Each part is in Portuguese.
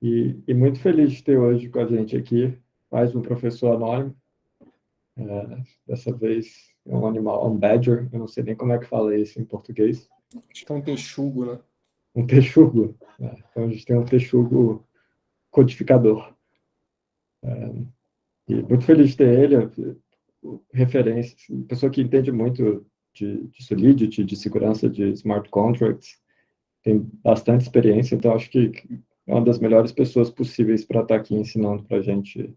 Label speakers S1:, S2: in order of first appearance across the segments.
S1: E muito feliz de ter hoje com a gente aqui mais um professor anônimo. Dessa vez é um animal, um badger, eu não sei nem como é que fala isso em português.
S2: Acho que é um texugo, né?
S1: Um texugo. Então a gente tem um texugo codificador. E muito feliz de ter ele, referência, pessoa que entende muito de Solidity, de segurança de smart contracts, tem bastante experiência, então acho que é uma das melhores pessoas possíveis para estar aqui ensinando para a gente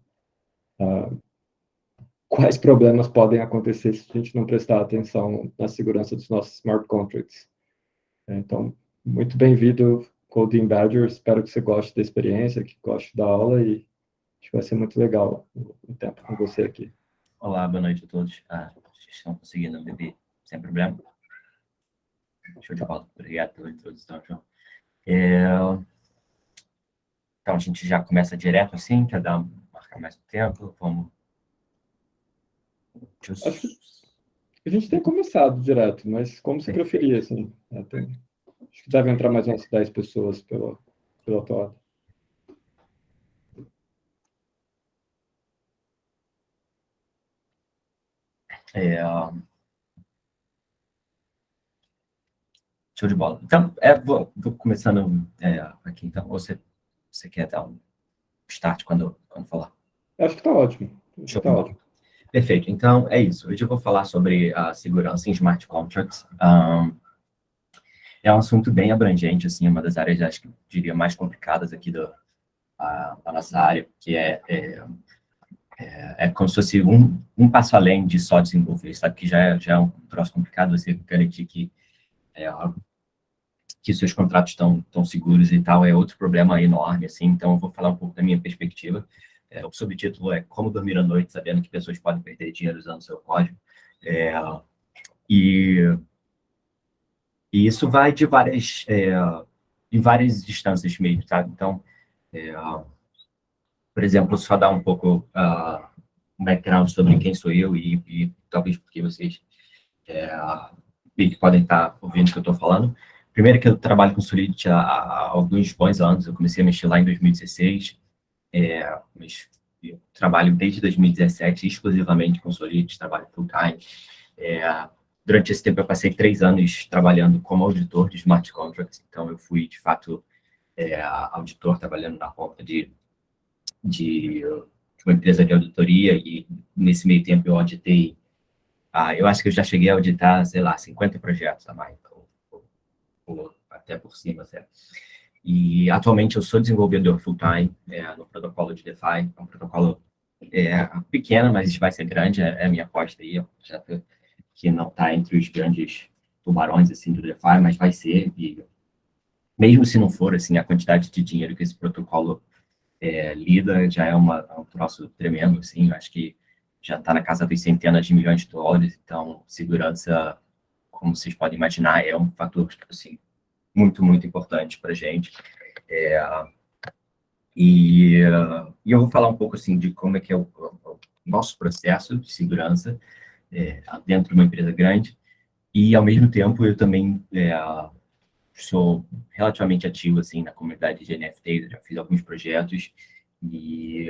S1: quais problemas podem acontecer se a gente não prestar atenção na segurança dos nossos smart contracts. Então, muito bem-vindo, Coding Badger. Espero que você goste da experiência, que goste da aula e acho que vai ser muito legal o tempo com você aqui.
S3: Olá, boa noite a todos. Vocês estão conseguindo me ver sem problema? Show de bola. Obrigado pela introdução, João. Então, a gente já começa direto assim, quer marcar mais um tempo? Vamos...
S1: Acho que a gente tem começado direto, mas como você preferir, assim. Acho que deve entrar mais umas 10 pessoas pela toada.
S3: Show de bola. Então, vou começando aqui. Então, você quer dar um start quando falar?
S1: Acho que está ótimo.
S3: Show de bola. Perfeito. Então, é isso. Hoje eu vou falar sobre a segurança em smart contracts. É um assunto bem abrangente, assim, uma das áreas, acho que diria, mais complicadas aqui da nossa área, que é como se fosse um passo além de só desenvolver, sabe? Que já é um troço complicado você garantir que seus contratos estão seguros e tal, é outro problema enorme, assim. Então, eu vou falar um pouco da minha perspectiva. O subtítulo é Como Dormir à Noite, sabendo que pessoas podem perder dinheiro usando seu código. E isso vai de em várias instâncias mesmo, tá? Então, por exemplo, só dar um pouco um background sobre quem sou eu e talvez porque vocês que podem estar ouvindo o que eu estou falando. Primeiro que eu trabalho com Solidity há alguns bons anos, eu comecei a mexer lá em 2016, mas eu trabalho desde 2017 exclusivamente com Solidity, trabalho full-time. Durante esse tempo eu passei 3 anos trabalhando como auditor de smart contracts, então eu fui, de fato, auditor trabalhando na ponta de uma empresa de auditoria e nesse meio tempo eu auditei, eu acho que eu já cheguei a auditar, sei lá, 50 projetos a mais, ou até por cima, certo? E atualmente eu sou desenvolvedor full-time no protocolo de DeFi, é um protocolo pequeno, mas vai ser grande, é a minha aposta aí, que não está entre os grandes tubarões assim do DeFi, mas vai ser, e mesmo se não for, assim, a quantidade de dinheiro que esse protocolo lida já é um troço tremendo, assim, eu acho que já está na casa das centenas de milhões de dólares, então segurança, como vocês podem imaginar, é um fator, assim, muito, muito importante para a gente. E eu vou falar um pouco, assim, de como é que é o nosso processo de segurança dentro de uma empresa grande, e, ao mesmo tempo, eu também sou relativamente ativo, assim, na comunidade de NFTs, já fiz alguns projetos, e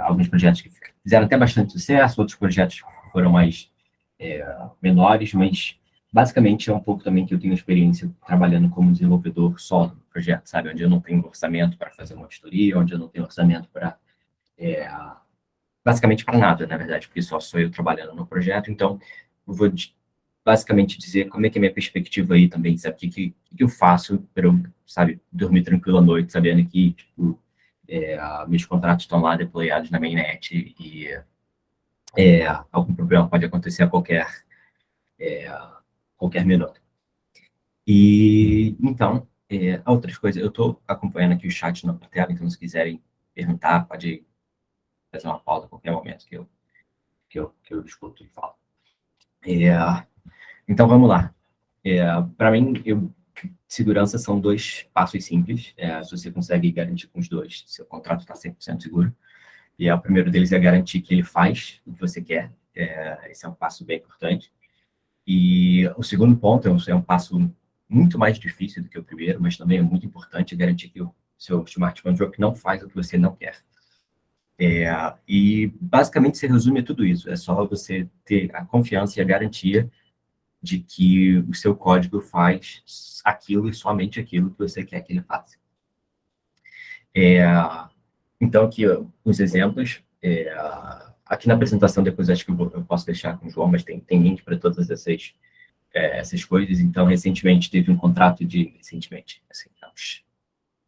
S3: alguns projetos que fizeram até bastante sucesso, outros projetos foram mais menores, mas basicamente é um pouco também que eu tenho experiência trabalhando como desenvolvedor solo no projeto, sabe? Onde eu não tenho orçamento para fazer uma auditoria, onde eu não tenho orçamento para... basicamente para nada, na verdade, porque só sou eu trabalhando no projeto, então eu vou basicamente dizer como é que é a minha perspectiva aí também, sabe? O que eu faço para eu, sabe, dormir tranquilo à noite, sabendo que, tipo, meus contratos estão lá deployados na mainnet e algum problema pode acontecer a qualquer minuto. E, então, outras coisas, eu estou acompanhando aqui o chat na tela, então se quiserem perguntar, pode fazer uma pausa a qualquer momento que eu escuto e falo. Então, vamos lá. Para mim, segurança são 2 passos simples. Se você consegue garantir com os 2, seu contrato está 100% seguro. E o primeiro deles é garantir que ele faz o que você quer. Esse é um passo bem importante. E o segundo ponto é um passo muito mais difícil do que o primeiro, mas também é muito importante garantir que seu smart contract não faz o que você não quer. E basicamente se resume a tudo isso. É só você ter a confiança e a garantia de que o seu código faz aquilo e somente aquilo que você quer que ele faça. Então, aqui os exemplos. Aqui na apresentação, depois acho que eu posso deixar com o João, mas tem link para todas essas coisas. Então, recentemente, teve um contrato recentemente, assim, uns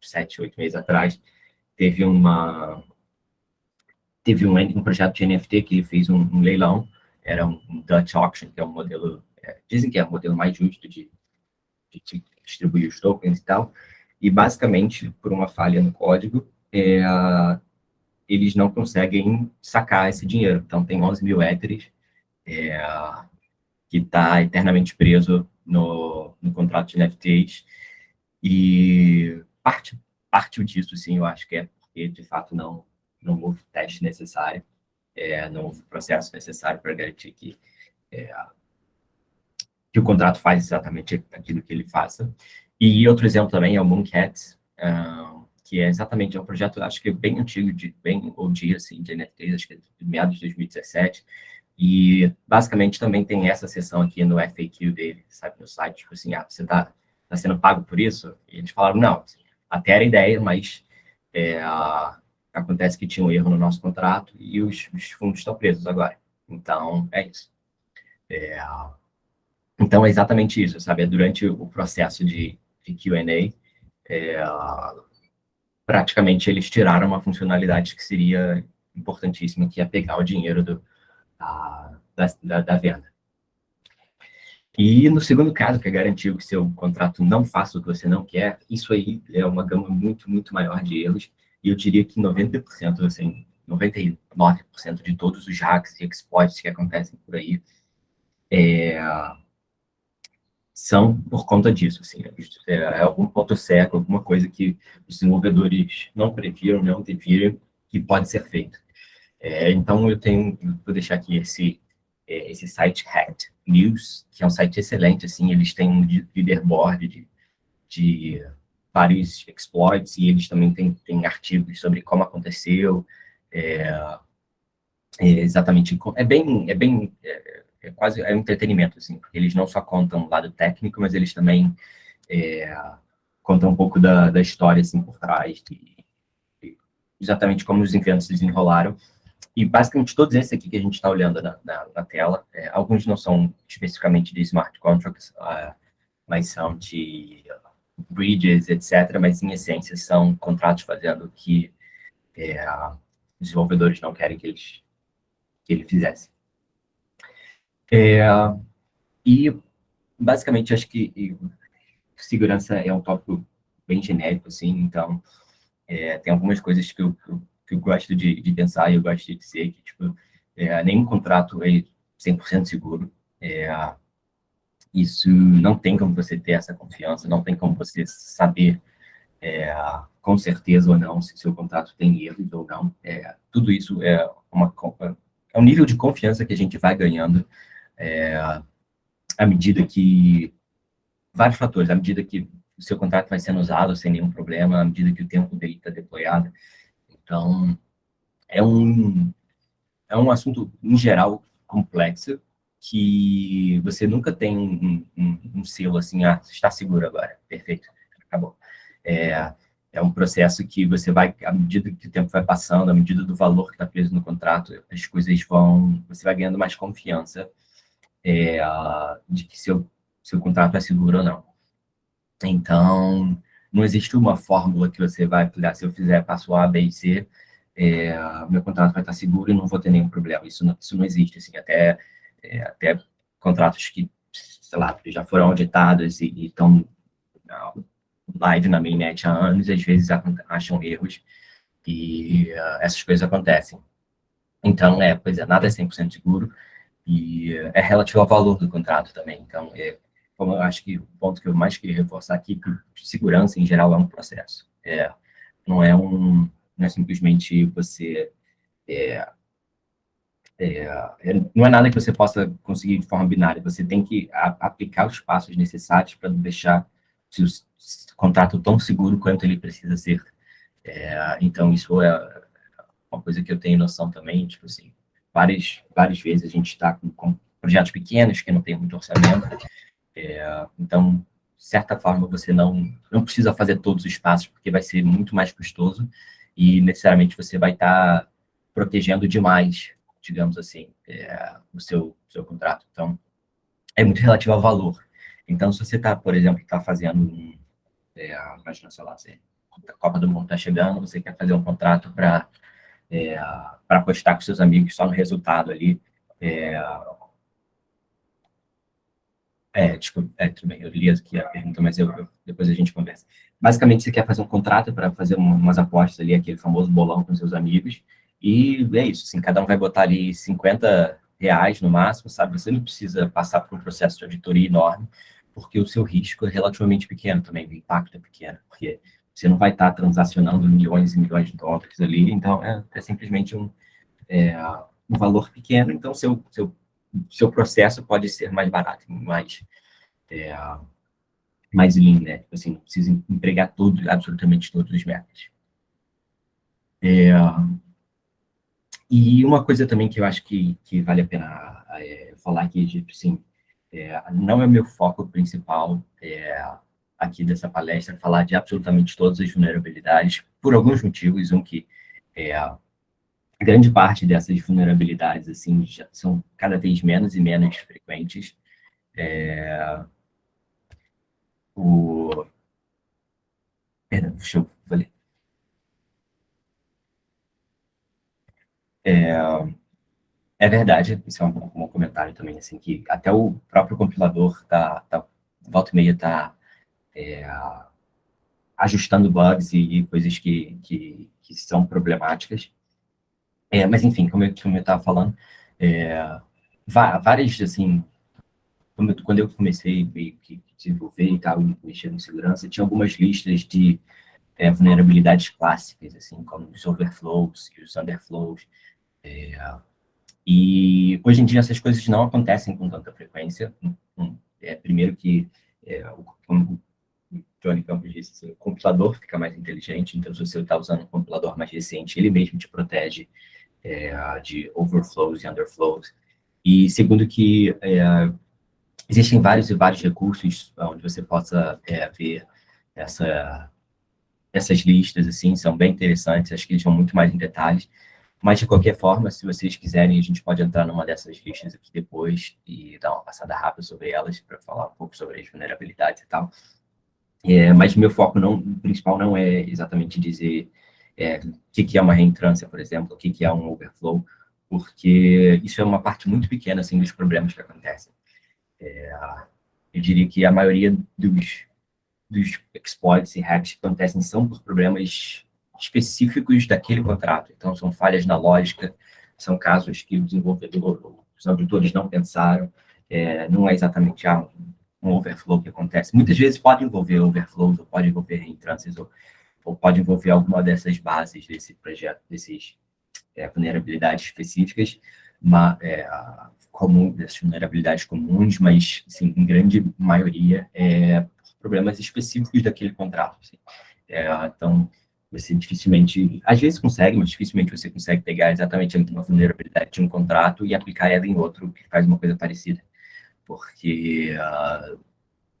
S3: 7, 8 meses atrás, teve um projeto de NFT que ele fez um leilão, era um Dutch Auction, que é um modelo, dizem que é o modelo mais justo de distribuir os tokens e tal, e basicamente, por uma falha no código, eles não conseguem sacar esse dinheiro. Então, tem 11 mil Ethereum que está eternamente preso no contrato de NFTs, e parte disso, sim, eu acho que é porque, de fato, não houve teste necessário, não houve processo necessário para garantir que o contrato faz exatamente aquilo que ele faça. E outro exemplo também é o Mooncat, que é exatamente um projeto, acho que bem antigo, bem OG, assim, de NFTs, acho que é de meados de 2017, e basicamente também tem essa seção aqui no FAQ dele, sabe, no site, tipo assim, você está sendo pago por isso? E eles falaram, não, até era ideia, mas acontece que tinha um erro no nosso contrato e os fundos estão presos agora. Então, é isso. Então, é exatamente isso, sabe? Durante o processo de Q&A, praticamente eles tiraram uma funcionalidade que seria importantíssima, que é pegar o dinheiro da venda. E no segundo caso, que é garantir que seu contrato não faça o que você não quer, isso aí é uma gama muito, muito maior de erros, e eu diria que 90%, assim, 99% de todos os hacks e exploits que acontecem por aí são por conta disso, assim, é algum ponto cego, alguma coisa que os desenvolvedores não previram, não deviram, que pode ser feito. Então, vou deixar aqui esse site Hacked News, que é um site excelente, assim, eles têm um leaderboard de vários exploits, e eles também têm artigos sobre como aconteceu, exatamente, é quase um entretenimento, assim, porque eles não só contam o lado técnico, mas eles também contam um pouco da história, assim, por trás, de exatamente como os eventos se desenrolaram. E basicamente todos esses aqui que a gente está olhando na tela, alguns não são especificamente de smart contracts, mas são de bridges, etc., mas em essência são contratos fazendo o que os desenvolvedores não querem que ele fizesse. E basicamente acho que segurança é um tópico bem genérico, assim, então tem algumas coisas que eu gosto de pensar e eu gosto de dizer que, tipo, nenhum contrato é 100% seguro. Isso não tem como você ter essa confiança, não tem como você saber com certeza ou não se seu contrato tem erros ou não. Tudo isso é um nível de confiança que a gente vai ganhando à medida que vários fatores, à medida que o seu contrato vai sendo usado sem nenhum problema, à medida que o tempo dele está deployado. Então, é um assunto, em geral, complexo, que você nunca tem um selo assim, está seguro agora, perfeito, acabou. É um processo que você vai, à medida que o tempo vai passando, à medida do valor que está preso no contrato, as coisas você vai ganhando mais confiança de que seu contrato é seguro ou não. Então, não existe uma fórmula que você vai fazer, se eu fizer passo A, B e C, meu contrato vai estar seguro e não vou ter nenhum problema. Isso não existe, assim, até contratos que, sei lá, já foram auditados e estão live na mainnet há anos, às vezes acham erros e essas coisas acontecem. Então, pois é, nada é 100% seguro e é relativo ao valor do contrato também. Então, como eu acho que o ponto que eu mais queria reforçar aqui, que segurança, em geral, é um processo. Não é simplesmente você... não é nada que você possa conseguir de forma binária. Você tem que aplicar os passos necessários para deixar o contrato tão seguro quanto ele precisa ser Então, isso é uma coisa que eu tenho noção também, tipo assim, várias vezes a gente está com projetos pequenos que não tem muito orçamento, então, de certa forma, você não precisa fazer todos os passos, porque vai ser muito mais custoso e, necessariamente, você vai estar protegendo demais, digamos assim, o seu contrato. Então, é muito relativo ao valor. Então, se você está, por exemplo, fazendo imagina, sei lá, a Copa do Mundo está chegando, você quer fazer um contrato para apostar com seus amigos só no resultado ali. Desculpa, tudo bem, eu li aqui a pergunta, mas depois a gente conversa. Basicamente, você quer fazer um contrato para fazer umas apostas ali, aquele famoso bolão com seus amigos, e é isso, assim, cada um vai botar ali R$ 50 no máximo, sabe? Você não precisa passar por um processo de auditoria enorme, porque o seu risco é relativamente pequeno também, o impacto é pequeno, porque você não vai estar transacionando milhões e milhões de dólares ali, então é simplesmente um valor pequeno, então seu processo pode ser mais barato, mais lean, né? Tipo assim, não precisa empregar absolutamente todos os métodos. E uma coisa também que eu acho que vale a pena falar aqui, tipo assim, não é o meu foco principal aqui dessa palestra falar de absolutamente todas as vulnerabilidades, por alguns motivos. Que grande parte dessas vulnerabilidades assim, já são cada vez menos e menos frequentes. Perdão, deixa eu ler. É verdade, isso é um comentário também, assim, que até o próprio compilador volta e meia está ajustando bugs e coisas que são problemáticas. Mas, enfim, como eu estava falando, várias, assim, quando eu comecei a desenvolver e tal, mexer com segurança, tinha algumas listas de vulnerabilidades clássicas, assim, como os overflows e os underflows. E hoje em dia essas coisas não acontecem com tanta frequência. Primeiro que, como o Johnny Campos disse, assim, o compilador fica mais inteligente, então se você está usando um compilador mais recente, ele mesmo te protege de overflows e underflows. E segundo que existem vários e vários recursos onde você possa ver essas listas, assim, são bem interessantes, acho que eles vão muito mais em detalhes. Mas, de qualquer forma, se vocês quiserem, a gente pode entrar numa dessas listas aqui depois e dar uma passada rápida sobre elas, para falar um pouco sobre as vulnerabilidades e tal. Mas meu foco principal não é exatamente dizer o que é uma reentrância, por exemplo, o que é um overflow, porque isso é uma parte muito pequena assim, dos problemas que acontecem. Eu diria que a maioria dos exploits e hacks que acontecem são por problemas específicos daquele contrato. Então, são falhas na lógica, são casos que o desenvolvedor, os auditores não pensaram, não é exatamente um overflow que acontece. Muitas vezes pode envolver overflows, ou pode envolver reentrâncias, ou pode envolver alguma dessas bases desse projeto, dessas vulnerabilidades específicas, dessas vulnerabilidades comuns, mas, assim, em grande maioria, problemas específicos daquele contrato. Assim. Então, você dificilmente, às vezes consegue, mas dificilmente você consegue pegar exatamente uma vulnerabilidade de um contrato e aplicar ela em outro que faz uma coisa parecida, porque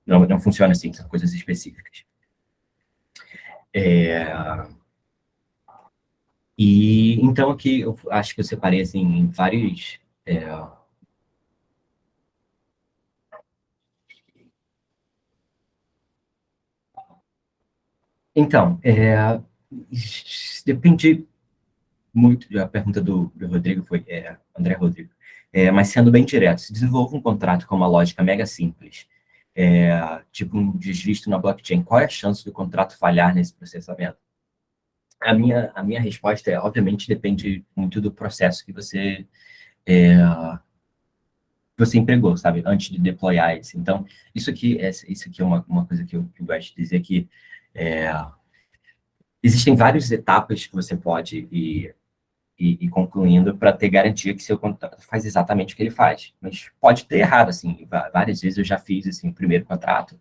S3: não funciona assim, são coisas específicas. E então aqui eu acho que eu separei assim, em vários Então, depende muito, a pergunta do Rodrigo foi, André Rodrigo, mas sendo bem direto, se desenvolve um contrato com uma lógica mega simples, tipo um desvisto na blockchain, qual é a chance do contrato falhar nesse processamento? A minha resposta obviamente, depende muito do processo que você empregou, sabe, antes de deployar isso. Então, isso aqui é uma coisa que eu gosto de dizer que existem várias etapas que você pode ir concluindo para ter garantia que seu contrato faz exatamente o que ele faz. Mas pode ter errado, assim, várias vezes eu já fiz assim, o primeiro contrato,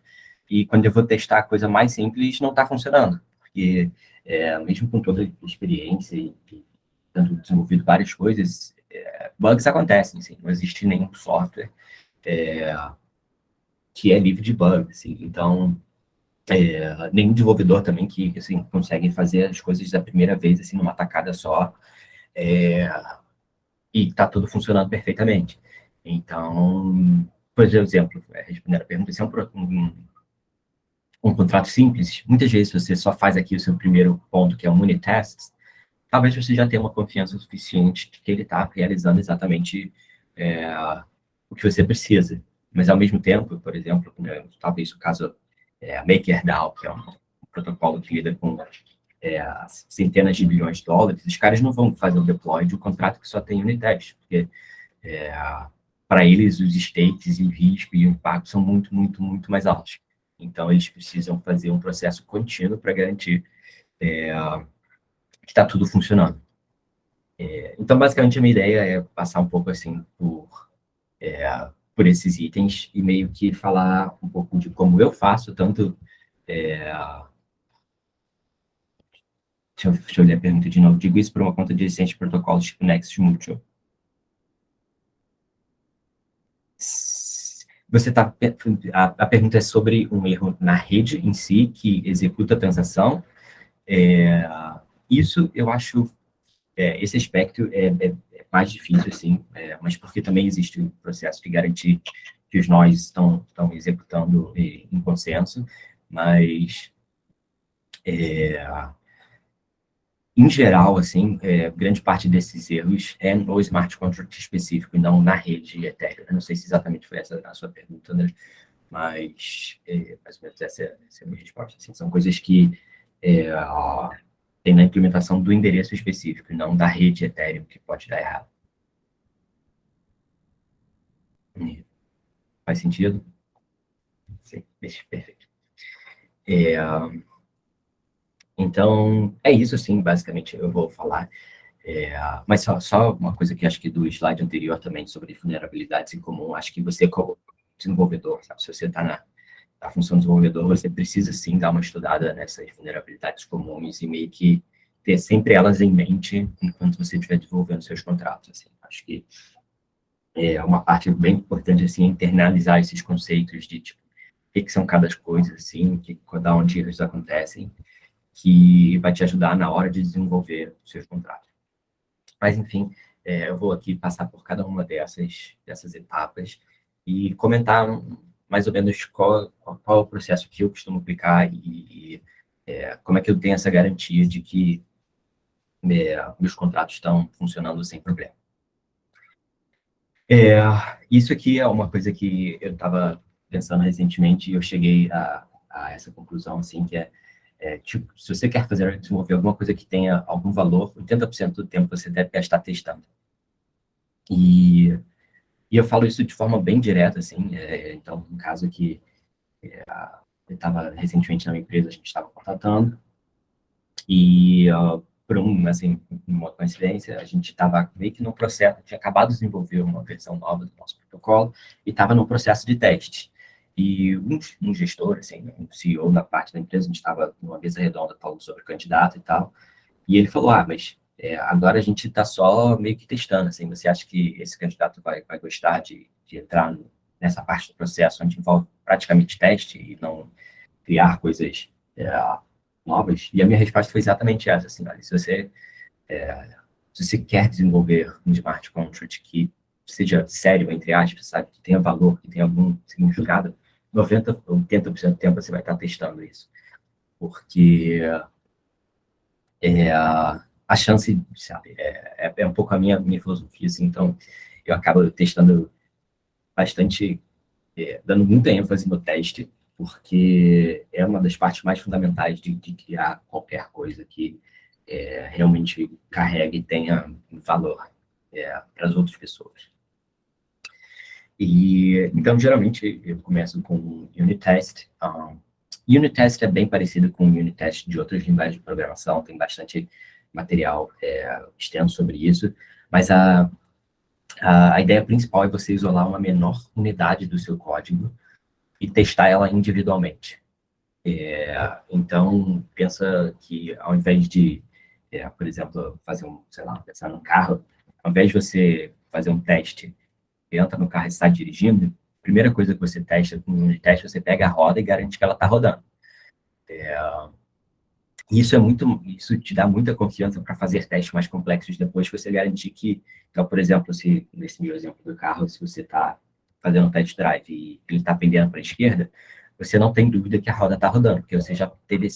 S3: e quando eu vou testar a coisa mais simples, não está funcionando, porque mesmo com toda a experiência e tendo desenvolvido várias coisas, bugs acontecem, assim, não existe nenhum software que é livre de bugs, assim, então nenhum desenvolvedor também que assim, consegue fazer as coisas da primeira vez, assim, numa tacada só, e está tudo funcionando perfeitamente. Então, por exemplo, respondendo a pergunta, se é um contrato simples, muitas vezes você só faz aqui o seu primeiro ponto, que é um unit test, talvez você já tenha uma confiança suficiente de que ele está realizando exatamente o que você precisa. Mas, ao mesmo tempo, por exemplo, né, talvez o caso a MakerDAO, que é um protocolo que lida com centenas de bilhões de dólares, os caras não vão fazer um deploy de um contrato que só tem unit test, porque para eles os stakes e o risco e o impacto são muito, muito, muito mais altos. Então, eles precisam fazer um processo contínuo para garantir que está tudo funcionando. Então, basicamente, a minha ideia é passar um pouco assim por esses itens e meio que falar um pouco de como eu faço, tanto... Deixa eu ler a pergunta de novo. Digo isso por uma conta de licença de protocolos tipo Nexus Mutual. Você tá, a pergunta é sobre um erro na rede em si, que executa a transação. Isso, eu acho, esse aspecto é mais difícil, assim, mas porque também existe o processo de garantir que os nós estão executando em consenso, mas, em geral, assim, grande parte desses erros é no smart contract específico e não na rede Ethereum. Eu não sei se exatamente foi essa a sua pergunta, né? Mas, mais ou menos, essa é a minha resposta. Assim, são coisas que tem na implementação do endereço específico e não da rede Ethereum, que pode dar errado. Faz sentido? Sim, perfeito. Então, é isso, assim, basicamente, eu vou falar. Mas só uma coisa que acho que do slide anterior também, sobre vulnerabilidades em comum, acho que você, como desenvolvedor, sabe, se você está na função desenvolvedor, você precisa, sim, dar uma estudada nessas vulnerabilidades comuns e meio que ter sempre elas em mente enquanto você estiver desenvolvendo seus contratos, assim. Acho que é uma parte bem importante, assim, internalizar esses conceitos de, tipo, o que são cada coisa, assim, da onde eles acontecem, que vai te ajudar na hora de desenvolver os seus contratos. Mas, enfim, eu vou aqui passar por cada uma dessas etapas e comentar mais ou menos qual é o processo que eu costumo aplicar e como é que eu tenho essa garantia de que meus contratos estão funcionando sem problema. Isso aqui é uma coisa que eu estava pensando recentemente e eu cheguei a essa conclusão, assim, que tipo, se você quer desenvolver alguma coisa que tenha algum valor, 80% do tempo você deve gastar testando. E eu falo isso de forma bem direta, assim, então, um caso que eu estava recentemente na minha empresa, a gente estava contratando, e por assim, uma coincidência, a gente estava meio que no processo, tinha acabado de desenvolver uma versão nova do nosso protocolo, e estava no processo de teste. E um gestor, assim, um CEO na parte da empresa, a gente estava numa mesa redonda falando sobre candidato e tal, e ele falou, mas agora a gente está só meio que testando, assim, você acha que esse candidato vai gostar de entrar nessa parte do processo onde envolve praticamente teste e não criar coisas novas? E a minha resposta foi exatamente essa, assim, olha, se você quer desenvolver um smart contract que seja sério, entre aspas, sabe, que tenha valor, que tenha algum significado, 90% ou 80% do tempo você vai estar testando isso. Porque a chance, sabe, é um pouco a minha filosofia, assim, então eu acabo testando bastante, dando muita ênfase no teste, porque é uma das partes mais fundamentais de criar qualquer coisa que realmente carregue e tenha valor para as outras pessoas. E, então, geralmente, eu começo com unit test. Unit test é bem parecido com unit test de outras linguagens de programação, tem bastante material extenso sobre isso, mas a ideia principal é você isolar uma menor unidade do seu código e testar ela individualmente. Então, pensa que ao invés de, por exemplo, sei lá, pensar num carro, ao invés de você fazer um teste, entra no carro e está dirigindo, a primeira coisa que você testa com um teste, você pega a roda e garante que ela está rodando. Isso te dá muita confiança para fazer testes mais complexos depois que você garantir que, então, por exemplo, se nesse meu exemplo do carro, se você está fazendo um test drive e ele está pendendo para a esquerda, você não tem dúvida que a roda está rodando, porque você já teve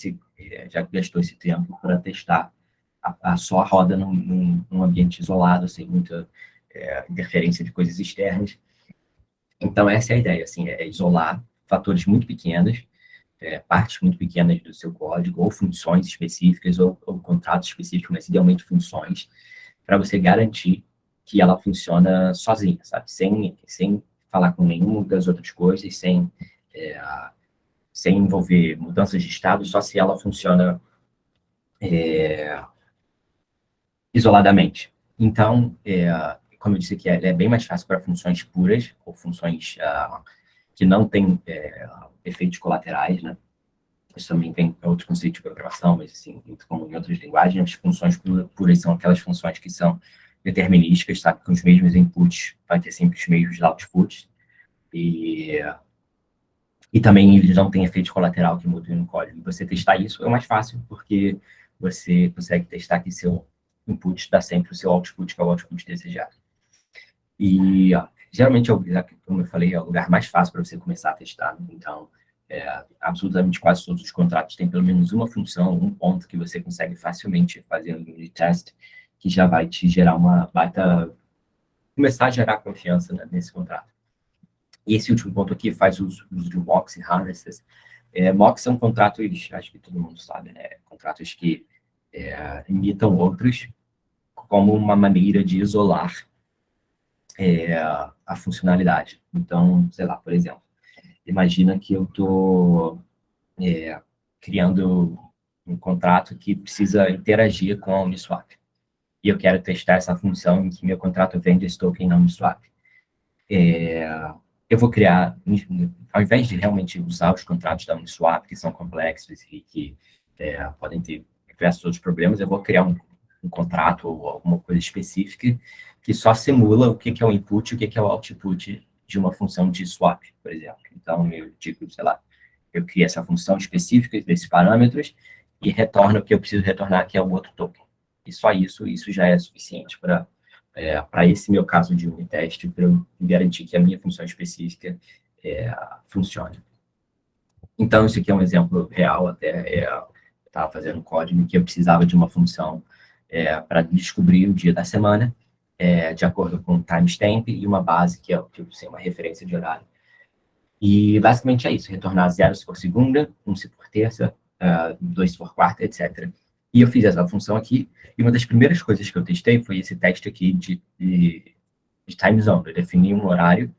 S3: já gastou esse tempo para testar só a roda num ambiente isolado, sem muita interferência de coisas externas. Então, essa é a ideia, assim, é isolar fatores muito pequenos, partes muito pequenas do seu código, ou funções específicas, ou contratos específicos, mas idealmente funções, para você garantir que ela funciona sozinha, sabe? Sem falar com nenhuma das outras coisas, sem envolver mudanças de estado, só se ela funciona isoladamente. Então, como eu disse aqui, ela é bem mais fácil para funções puras, ou funções que não têm efeitos colaterais, né? Isso também tem outros conceitos de programação, mas, assim, muito como em outras linguagens, as funções puras são aquelas funções que são determinísticas, sabe? Com os mesmos inputs, vai ter sempre os mesmos outputs. E também eles não têm efeito colateral que mudam no código. E você testar isso é mais fácil, porque você consegue testar que seu input dá sempre o seu output, que é o output desejado. E, geralmente, como eu falei, é o lugar mais fácil para você começar a testar. Então, absolutamente quase todos os contratos têm pelo menos uma função, um ponto que você consegue facilmente fazer um unit test, que já vai te gerar começar a gerar confiança, né, nesse contrato. E esse último ponto aqui faz uso de mocks e harnesses. Mocks são contratos, acho que todo mundo sabe, né? Contratos que imitam outros como uma maneira de isolar a funcionalidade. Então, sei lá, por exemplo, imagina que eu estou criando um contrato que precisa interagir com a Uniswap. E eu quero testar essa função em que meu contrato vende esse token na Uniswap. Eu vou criar, ao invés de realmente usar os contratos da Uniswap, que são complexos e que podem ter diversos outros problemas, eu vou criar um contrato ou alguma coisa específica que só simula o que é o input e o que é o output de uma função de swap, por exemplo. Então, eu digo, sei lá, eu crio essa função específica desses parâmetros e retorno o que eu preciso retornar, que é o outro token. E só isso já é suficiente para esse meu caso de unit test, para eu garantir que a minha função específica funcione. Então, isso aqui é um exemplo real, até eu estava fazendo código que eu precisava de uma função para descobrir o dia da semana, de acordo com um timestamp e uma base, que é uma referência de horário. E, basicamente, é isso, retornar 0 se for segunda, 1 se for terça, 2 se for quarta, etc. E eu fiz essa função aqui, e uma das primeiras coisas que eu testei foi esse teste aqui de time zone. Eu defini um horário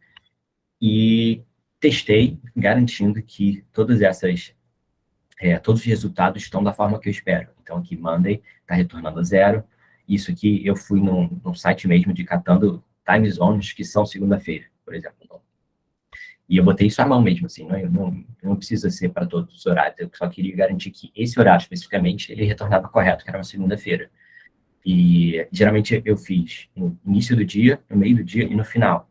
S3: e testei, garantindo que todos os resultados estão da forma que eu espero. Então, aqui, Monday está retornando a 0. Isso aqui, eu fui num site mesmo de catando time zones que são segunda-feira, por exemplo. E eu botei isso à mão mesmo, assim, não precisa ser para todos os horários, eu só queria garantir que esse horário, especificamente, ele retornava correto, que era uma segunda-feira. E, geralmente, eu fiz no início do dia, no meio do dia e no final.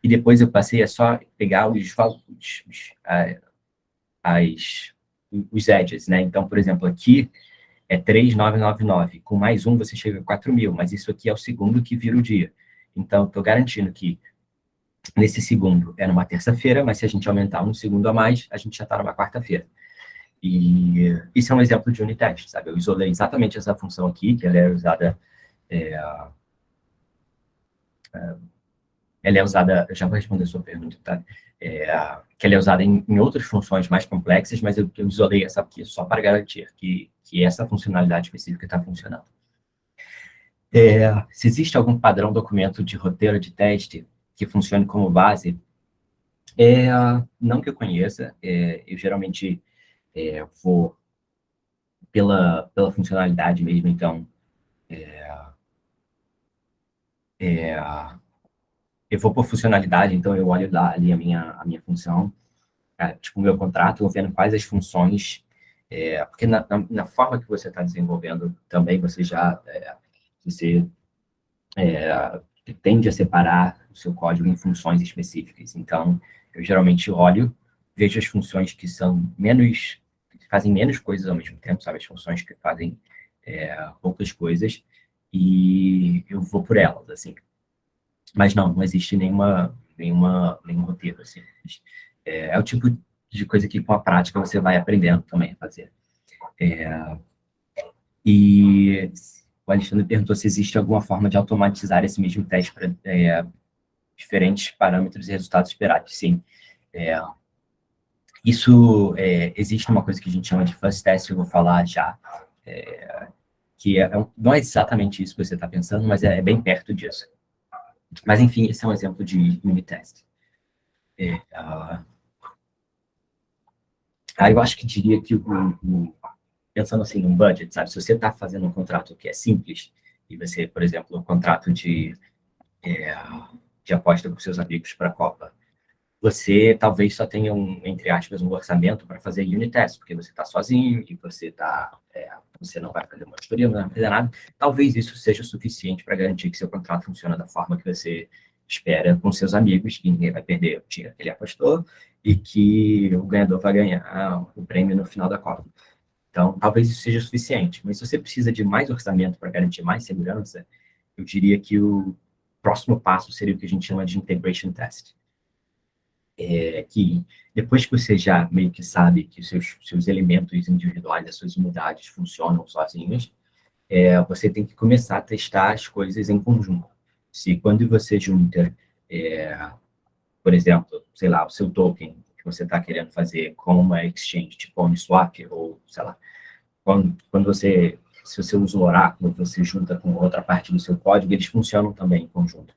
S3: E depois eu passei a só pegar os edges, né? Então, por exemplo, aqui é 3.999, com mais um você chega a 4.000, mas isso aqui é o segundo que vira o dia. Então, estou garantindo que nesse segundo é numa terça-feira, mas se a gente aumentar um segundo a mais, a gente já está numa quarta-feira. E isso é um exemplo de unit test, sabe? Eu isolei exatamente essa função aqui, que ela é usada... ela é usada... Eu já vou responder a sua pergunta, tá? Que ela é usada em outras funções mais complexas, mas eu isolei essa aqui só para garantir que essa funcionalidade específica está funcionando. Se existe algum padrão documento de roteiro de teste que funcione como base, não que eu conheça, eu geralmente vou pela funcionalidade mesmo, então eu vou por funcionalidade, então eu olho ali a minha função tipo, o meu contrato, eu vou vendo quais as funções, porque na forma que você está desenvolvendo também, você tende a separar o seu código em funções específicas. Então, eu geralmente olho, vejo as funções que fazem menos coisas ao mesmo tempo, sabe? As funções que fazem poucas coisas, e eu vou por elas, assim. Mas não existe nenhum roteiro, assim. É o tipo de coisa que, com a prática, você vai aprendendo também a fazer. E o Alexandre perguntou se existe alguma forma de automatizar esse mesmo teste para diferentes parâmetros e resultados esperados. Sim. Existe uma coisa que a gente chama de fuzz test, eu vou falar já, que não é exatamente isso que você está pensando, mas é bem perto disso. Mas, enfim, esse é um exemplo de unit test. Eu acho que diria que, pensando assim, num budget, sabe? Se você está fazendo um contrato que é simples, e você, por exemplo, um contrato de aposta com seus amigos para a Copa, você talvez só tenha entre aspas, um orçamento para fazer unit test, porque você está sozinho e você não vai fazer uma auditoria, não vai fazer nada. Talvez isso seja suficiente para garantir que seu contrato funciona da forma que você espera com seus amigos, que ninguém vai perder o dinheiro que ele apostou e que o ganhador vai ganhar o prêmio no final da Copa. Então, talvez isso seja suficiente. Mas se você precisa de mais orçamento para garantir mais segurança, eu diria que o próximo passo seria o que a gente chama de integration test. Que depois que você já meio que sabe que os seus elementos individuais, as suas unidades funcionam sozinhas, você tem que começar a testar as coisas em conjunto. Se quando você junta, por exemplo, sei lá, o seu token que você está querendo fazer com uma exchange, tipo Uniswap, ou sei lá, se você usa o Oráculo, você junta com outra parte do seu código, eles funcionam também em conjunto.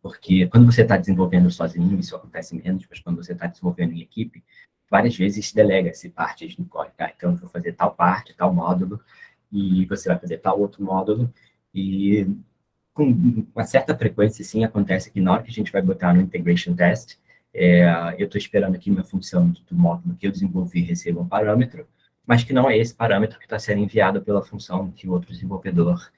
S3: Porque quando você está desenvolvendo sozinho, isso acontece menos, mas quando você está desenvolvendo em equipe, várias vezes delega-se partes do código. Então, eu vou fazer tal parte, tal módulo, e você vai fazer tal outro módulo, e com uma certa frequência, sim, acontece que na hora que a gente vai botar no integration test, eu estou esperando que minha função do módulo que eu desenvolvi receba um parâmetro, mas que não é esse parâmetro que está sendo enviado pela função que outro desenvolvedor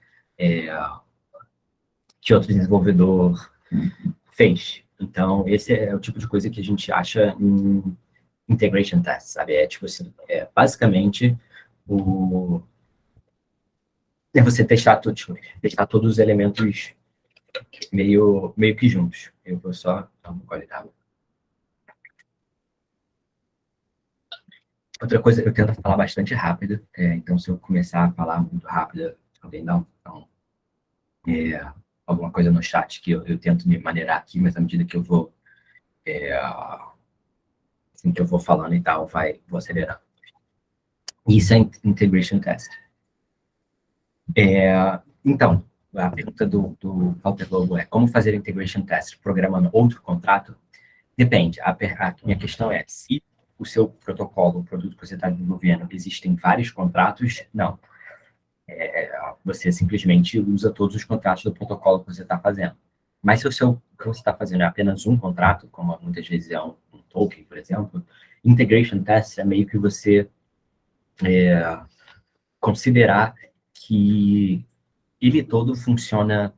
S3: fez. Então, esse é o tipo de coisa que a gente acha em integration test, sabe? Tipo assim, basicamente você testar todos os elementos meio que juntos. Eu vou só dar uma qualidade. Outra coisa, eu tento falar bastante rápido, então se eu começar a falar muito rápido, alguém dá alguma coisa no chat que eu tento me maneirar aqui, mas à medida que eu vou assim que eu vou falando e tal, vou acelerando. Isso é integration test. Então, a pergunta do Walter Lobo é como fazer integration test programando outro contrato? Depende. A minha questão é, se o seu protocolo, o produto que você está desenvolvendo, existem vários contratos, não. Você simplesmente usa todos os contratos do protocolo que você está fazendo. Mas se o que você está fazendo é apenas um contrato, como muitas vezes é um token, por exemplo, integration test é meio que você considerar que ele todo funciona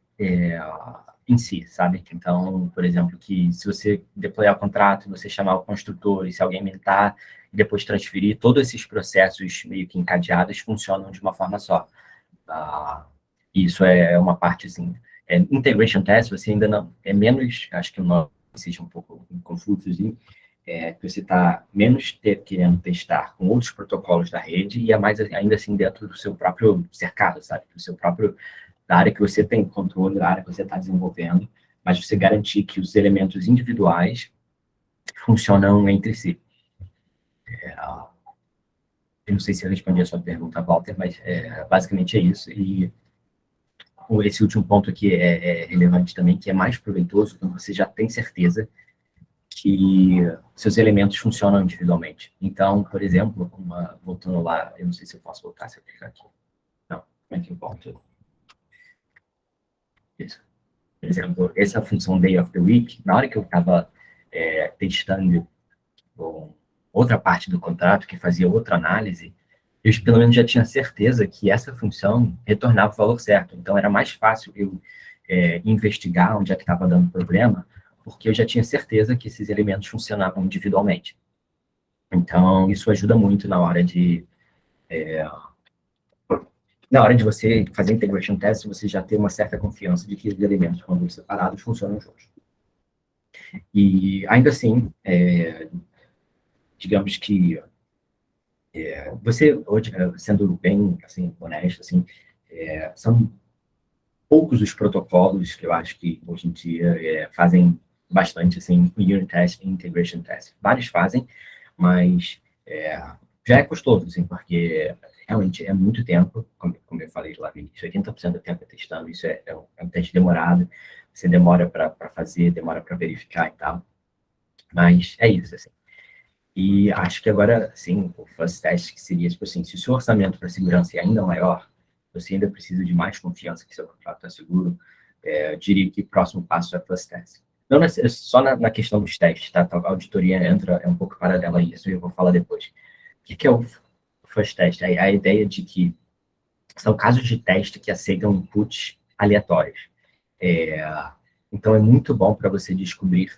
S3: em si, sabe? Então, por exemplo, que se você deployar o contrato, você chamar o construtor, e se alguém mintar, e depois transferir, todos esses processos meio que encadeados funcionam de uma forma só. Isso é uma parte, assim, integration test, você ainda não, menos, acho que o nome seja um pouco confuso, assim, que você está menos querendo testar com outros protocolos da rede e é mais ainda assim dentro do seu próprio cercado, sabe? Do seu próprio, da área que você tem controle, da área que você está desenvolvendo, mas você garantir que os elementos individuais funcionam entre si. Eu não sei se eu respondi a sua pergunta, Walter, mas basicamente é isso. E esse último ponto aqui é relevante também, que é mais proveitoso quando você já tem certeza que seus elementos funcionam individualmente. Então, por exemplo, voltando lá, eu não sei se eu posso voltar, se eu clicar aqui. Não, como é que eu volto? Isso. Por exemplo, essa função Day of the Week, na hora que eu estava testando outra parte do contrato, que fazia outra análise, eu pelo menos já tinha certeza que essa função retornava o valor certo. Então, era mais fácil eu investigar onde é que estava dando problema, porque eu já tinha certeza que esses elementos funcionavam individualmente. Então, isso ajuda muito na hora de você fazer integration test, você já ter uma certa confiança de que os elementos, quando separados, funcionam juntos. E, ainda assim, digamos que você, hoje, sendo bem assim, honesto, assim, são poucos os protocolos que eu acho que, hoje em dia, fazem bastante assim, unit test e integration test. Vários fazem, mas já é custoso, assim, porque realmente é muito tempo, como eu falei lá no início, 80% do tempo testando, isso é um teste demorado, você demora para fazer, demora para verificar e tal, mas é isso, assim. E acho que agora, sim, o first test, que seria, tipo assim, se o seu orçamento para segurança é ainda maior, você ainda precisa de mais confiança que seu contrato é seguro, eu diria que o próximo passo é o first test. Não só na questão dos testes, tá? A auditoria entra, é um pouco paralela a isso, e eu vou falar depois. O que é o first test? A ideia de que são casos de teste que aceitam inputs aleatórios. Então, é muito bom para você descobrir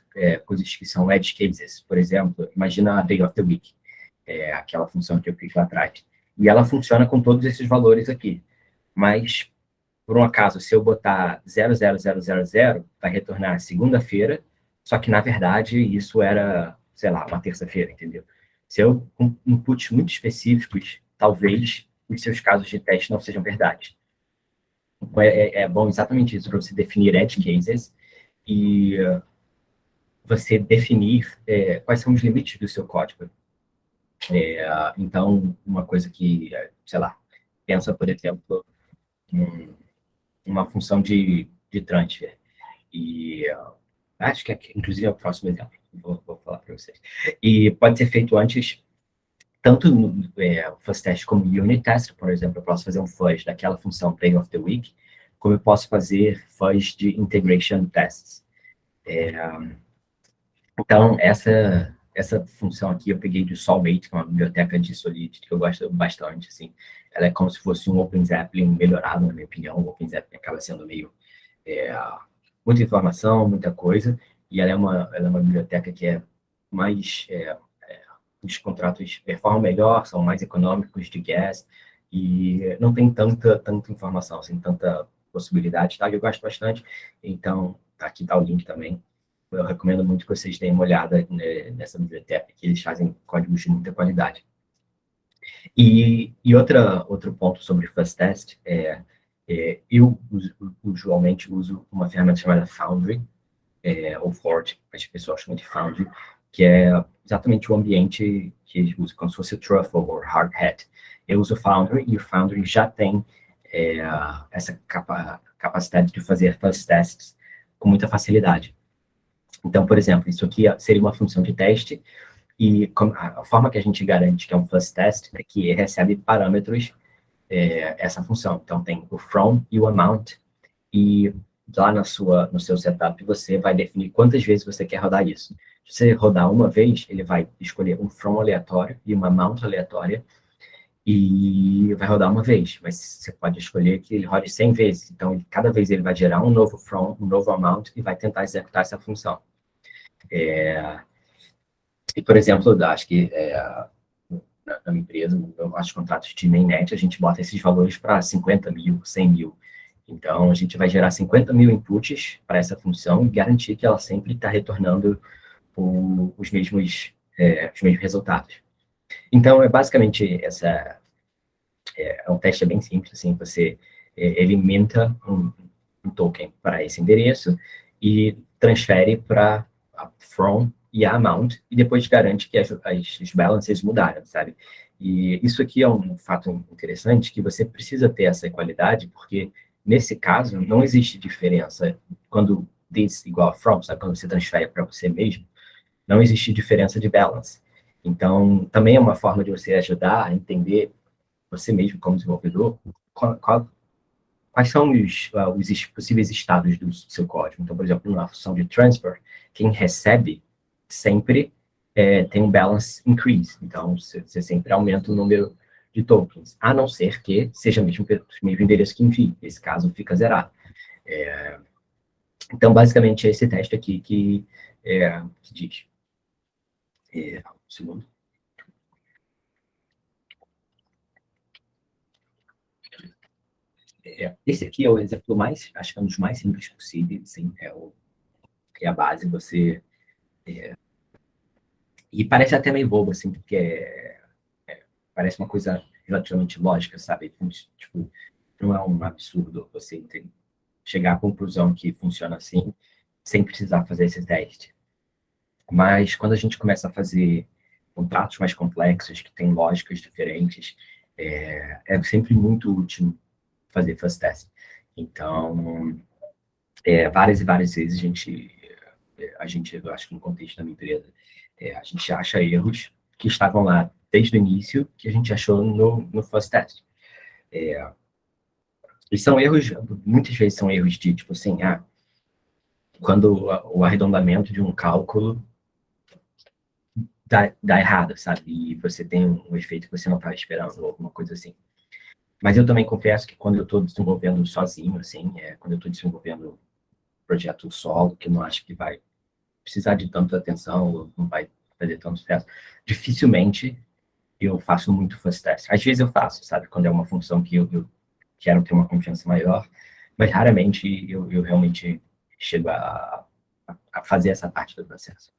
S3: coisas que são edge cases. Por exemplo, imagina a day of the week, aquela função que eu fiz lá atrás. E ela funciona com todos esses valores aqui. Mas, por um acaso, se eu botar 00000, vai retornar segunda-feira, só que, na verdade, isso era, sei lá, uma terça-feira, entendeu? Se eu, com inputs muito específicos, talvez os seus casos de teste não sejam verdade. Então, é bom exatamente isso, para você definir edge cases e você definir quais são os limites do seu código. Então, uma coisa que, sei lá, pensa, por exemplo, em uma função de transfer. E acho que, inclusive, é o próximo exemplo. Vou falar para vocês. E pode ser feito antes, tanto no first test como unit test. Por exemplo, eu posso fazer um fuzz daquela função day of the week, como eu posso fazer fuzz de integration tests. Então, essa função aqui eu peguei do Solmate, que é uma biblioteca de Solidity que eu gosto bastante, assim. Ela é como se fosse um OpenZeppelin melhorado, na minha opinião. O OpenZeppelin acaba sendo meio muita informação, muita coisa, e ela é uma biblioteca que é mais os contratos performam melhor, são mais econômicos de gas, e não tem tanta informação, assim, tanta possibilidade, tá? Eu gosto bastante, então aqui tá o link também. Eu recomendo muito que vocês deem uma olhada, né, nessa biblioteca, que eles fazem códigos de muita qualidade. E outro ponto sobre Fuzz Test eu usualmente uso uma ferramenta chamada Foundry, ou Forge, as pessoas chamam de Foundry, que é exatamente o ambiente que eles usam, como se fosse o Truffle ou Hard Hat. Eu uso o Foundry, e o Foundry já tem essa capacidade de fazer Fuzz Tests com muita facilidade. Então, por exemplo, isso aqui seria uma função de teste, e a forma que a gente garante que é um Fuzz Test é que recebe parâmetros essa função. Então, tem o from e o amount, e lá no seu setup você vai definir quantas vezes você quer rodar isso. Se você rodar uma vez, ele vai escolher um from aleatório e uma amount aleatória, e vai rodar uma vez, mas você pode escolher que ele rode 100 vezes. Então, cada vez ele vai gerar um novo from, um novo amount, e vai tentar executar essa função. E, por exemplo, eu acho que na minha empresa, nos nossos contratos de mainnet, a gente bota esses valores para 50 mil, 100 mil. Então, a gente vai gerar 50 mil inputs para essa função e garantir que ela sempre está retornando os mesmos resultados. Então, basicamente, um teste bem simples, assim, você alimenta um token para esse endereço e transfere para a from e a amount, e depois garante que as balances mudaram, sabe? E isso aqui é um fato interessante, que você precisa ter essa qualidade, porque, nesse caso, não existe diferença. Quando this igual a from, sabe? Quando você transfere para você mesmo, não existe diferença de balance. Então, também é uma forma de você ajudar a entender, você mesmo como desenvolvedor, quais são os possíveis estados do seu código. Então, por exemplo, na função de transfer, quem recebe sempre tem um balance increase. Então, você sempre aumenta o número de tokens, a não ser que seja mesmo endereço que envie. Esse caso fica zerado. Então, basicamente, é esse teste aqui que diz. Um segundo. Esse aqui é o exemplo mais, acho que é um dos mais simples possíveis, assim, é a base, você... e parece até meio bobo, assim, porque parece uma coisa relativamente lógica, sabe? Tipo, não é um absurdo você chegar à conclusão que funciona assim, sem precisar fazer esse teste. Mas quando a gente começa a fazer contratos mais complexos, que têm lógicas diferentes, é sempre muito útil fazer fuzz test. Então, várias e várias vezes a gente, eu acho que no contexto da minha empresa, a gente acha erros que estavam lá desde o início, que a gente achou no fuzz test. E são erros, muitas vezes são erros de, tipo assim, quando o arredondamento de um cálculo dá errado, sabe? E você tem um efeito que você não estava esperando, ou alguma coisa assim. Mas eu também confesso que quando eu estou desenvolvendo sozinho, assim, quando eu estou desenvolvendo um projeto solo, que eu não acho que vai precisar de tanta atenção, ou não vai fazer tanto sucesso, dificilmente eu faço muito fuzz test. Às vezes eu faço, sabe? Quando é uma função que eu quero ter uma confiança maior, mas raramente eu realmente chego a fazer essa parte do processo.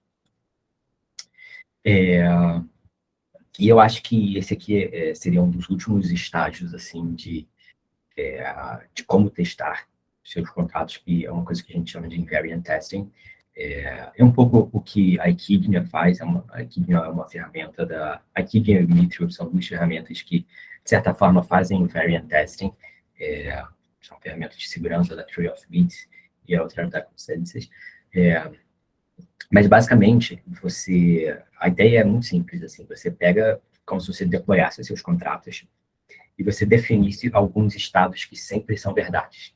S3: E eu acho que esse aqui seria um dos últimos estágios, assim, de como testar seus contratos, que é uma coisa que a gente chama de invariant testing. É um pouco o que a Echidna faz. A Echidna é uma ferramenta da... A Echidna e o Mithril são duas ferramentas que, de certa forma, fazem invariant testing. São ferramentas de segurança da Tree of Bits e a outra da Consensus. Mas, basicamente, a ideia é muito simples, assim, você pega como se você deployasse seus contratos e você definisse alguns estados que sempre são verdades.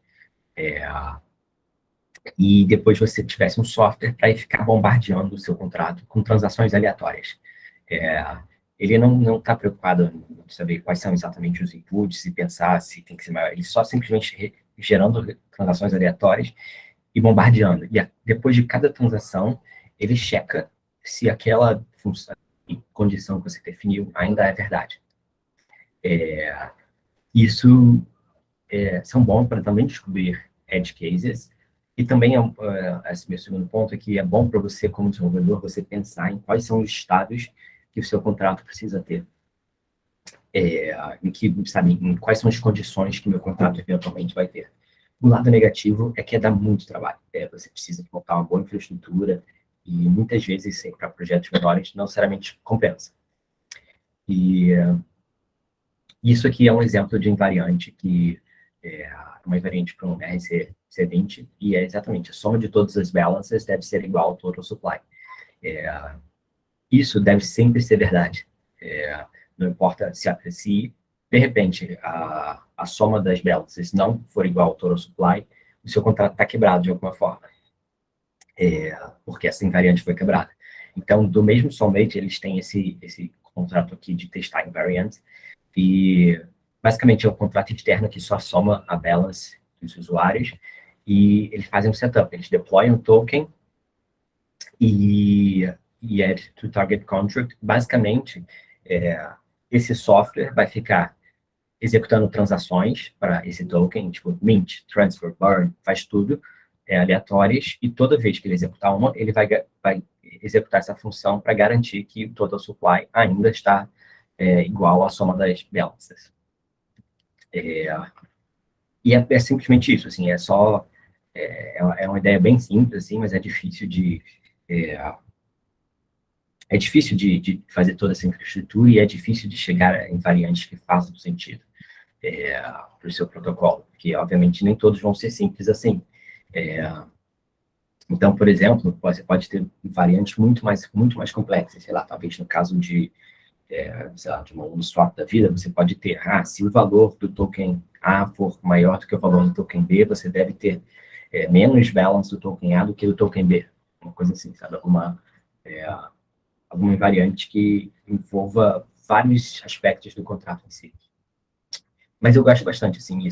S3: E depois você tivesse um software para ficar bombardeando o seu contrato com transações aleatórias. Ele não está preocupado em saber quais são exatamente os inputs e pensar se tem que ser maior. Ele só simplesmente gerando transações aleatórias e bombardeando. E depois de cada transação, ele checa se aquela função e condição que você definiu ainda é verdade. Isso são bons para também descobrir edge cases. E também, esse meu segundo ponto, é que é bom para você, como desenvolvedor, você pensar em quais são os estados que o seu contrato precisa ter. Em quais são as condições que o meu contrato eventualmente vai ter. O lado negativo é que dá muito trabalho. Você precisa montar uma boa infraestrutura e muitas vezes, para projetos menores, não necessariamente compensa. E isso aqui é um exemplo de invariante que uma invariante para um RC20 e é exatamente a soma de todas as balances deve ser igual ao total supply. Isso deve sempre ser verdade. Não importa se de repente, a soma das balances não for igual ao total supply, o seu contrato está quebrado de alguma forma. Porque essa invariante foi quebrada. Então, do mesmo sommate, eles têm esse contrato aqui de testar invariant, e basicamente é um contrato externo que só soma a balance dos usuários, e eles fazem um setup, eles deployam o token e add to target contract. Basicamente, esse software vai ficar executando transações para esse token, tipo mint, transfer, burn, faz tudo, aleatórias, e toda vez que ele executar uma, ele vai executar essa função para garantir que o total supply ainda está igual à soma das balances. E é simplesmente isso, assim, é uma ideia bem simples, assim, mas é difícil de fazer toda essa infraestrutura e é difícil de chegar em variantes que façam sentido para o seu protocolo, porque, obviamente, nem todos vão ser simples assim. Então, por exemplo, você pode ter variantes muito mais complexas, sei lá, talvez no caso de uma Uniswap da vida, você pode ter, se o valor do token A for maior do que o valor do token B, você deve ter menos balance do token A do que do token B, uma coisa assim, sabe? alguma invariante que envolva vários aspectos do contrato em si. Mas eu gosto bastante, assim,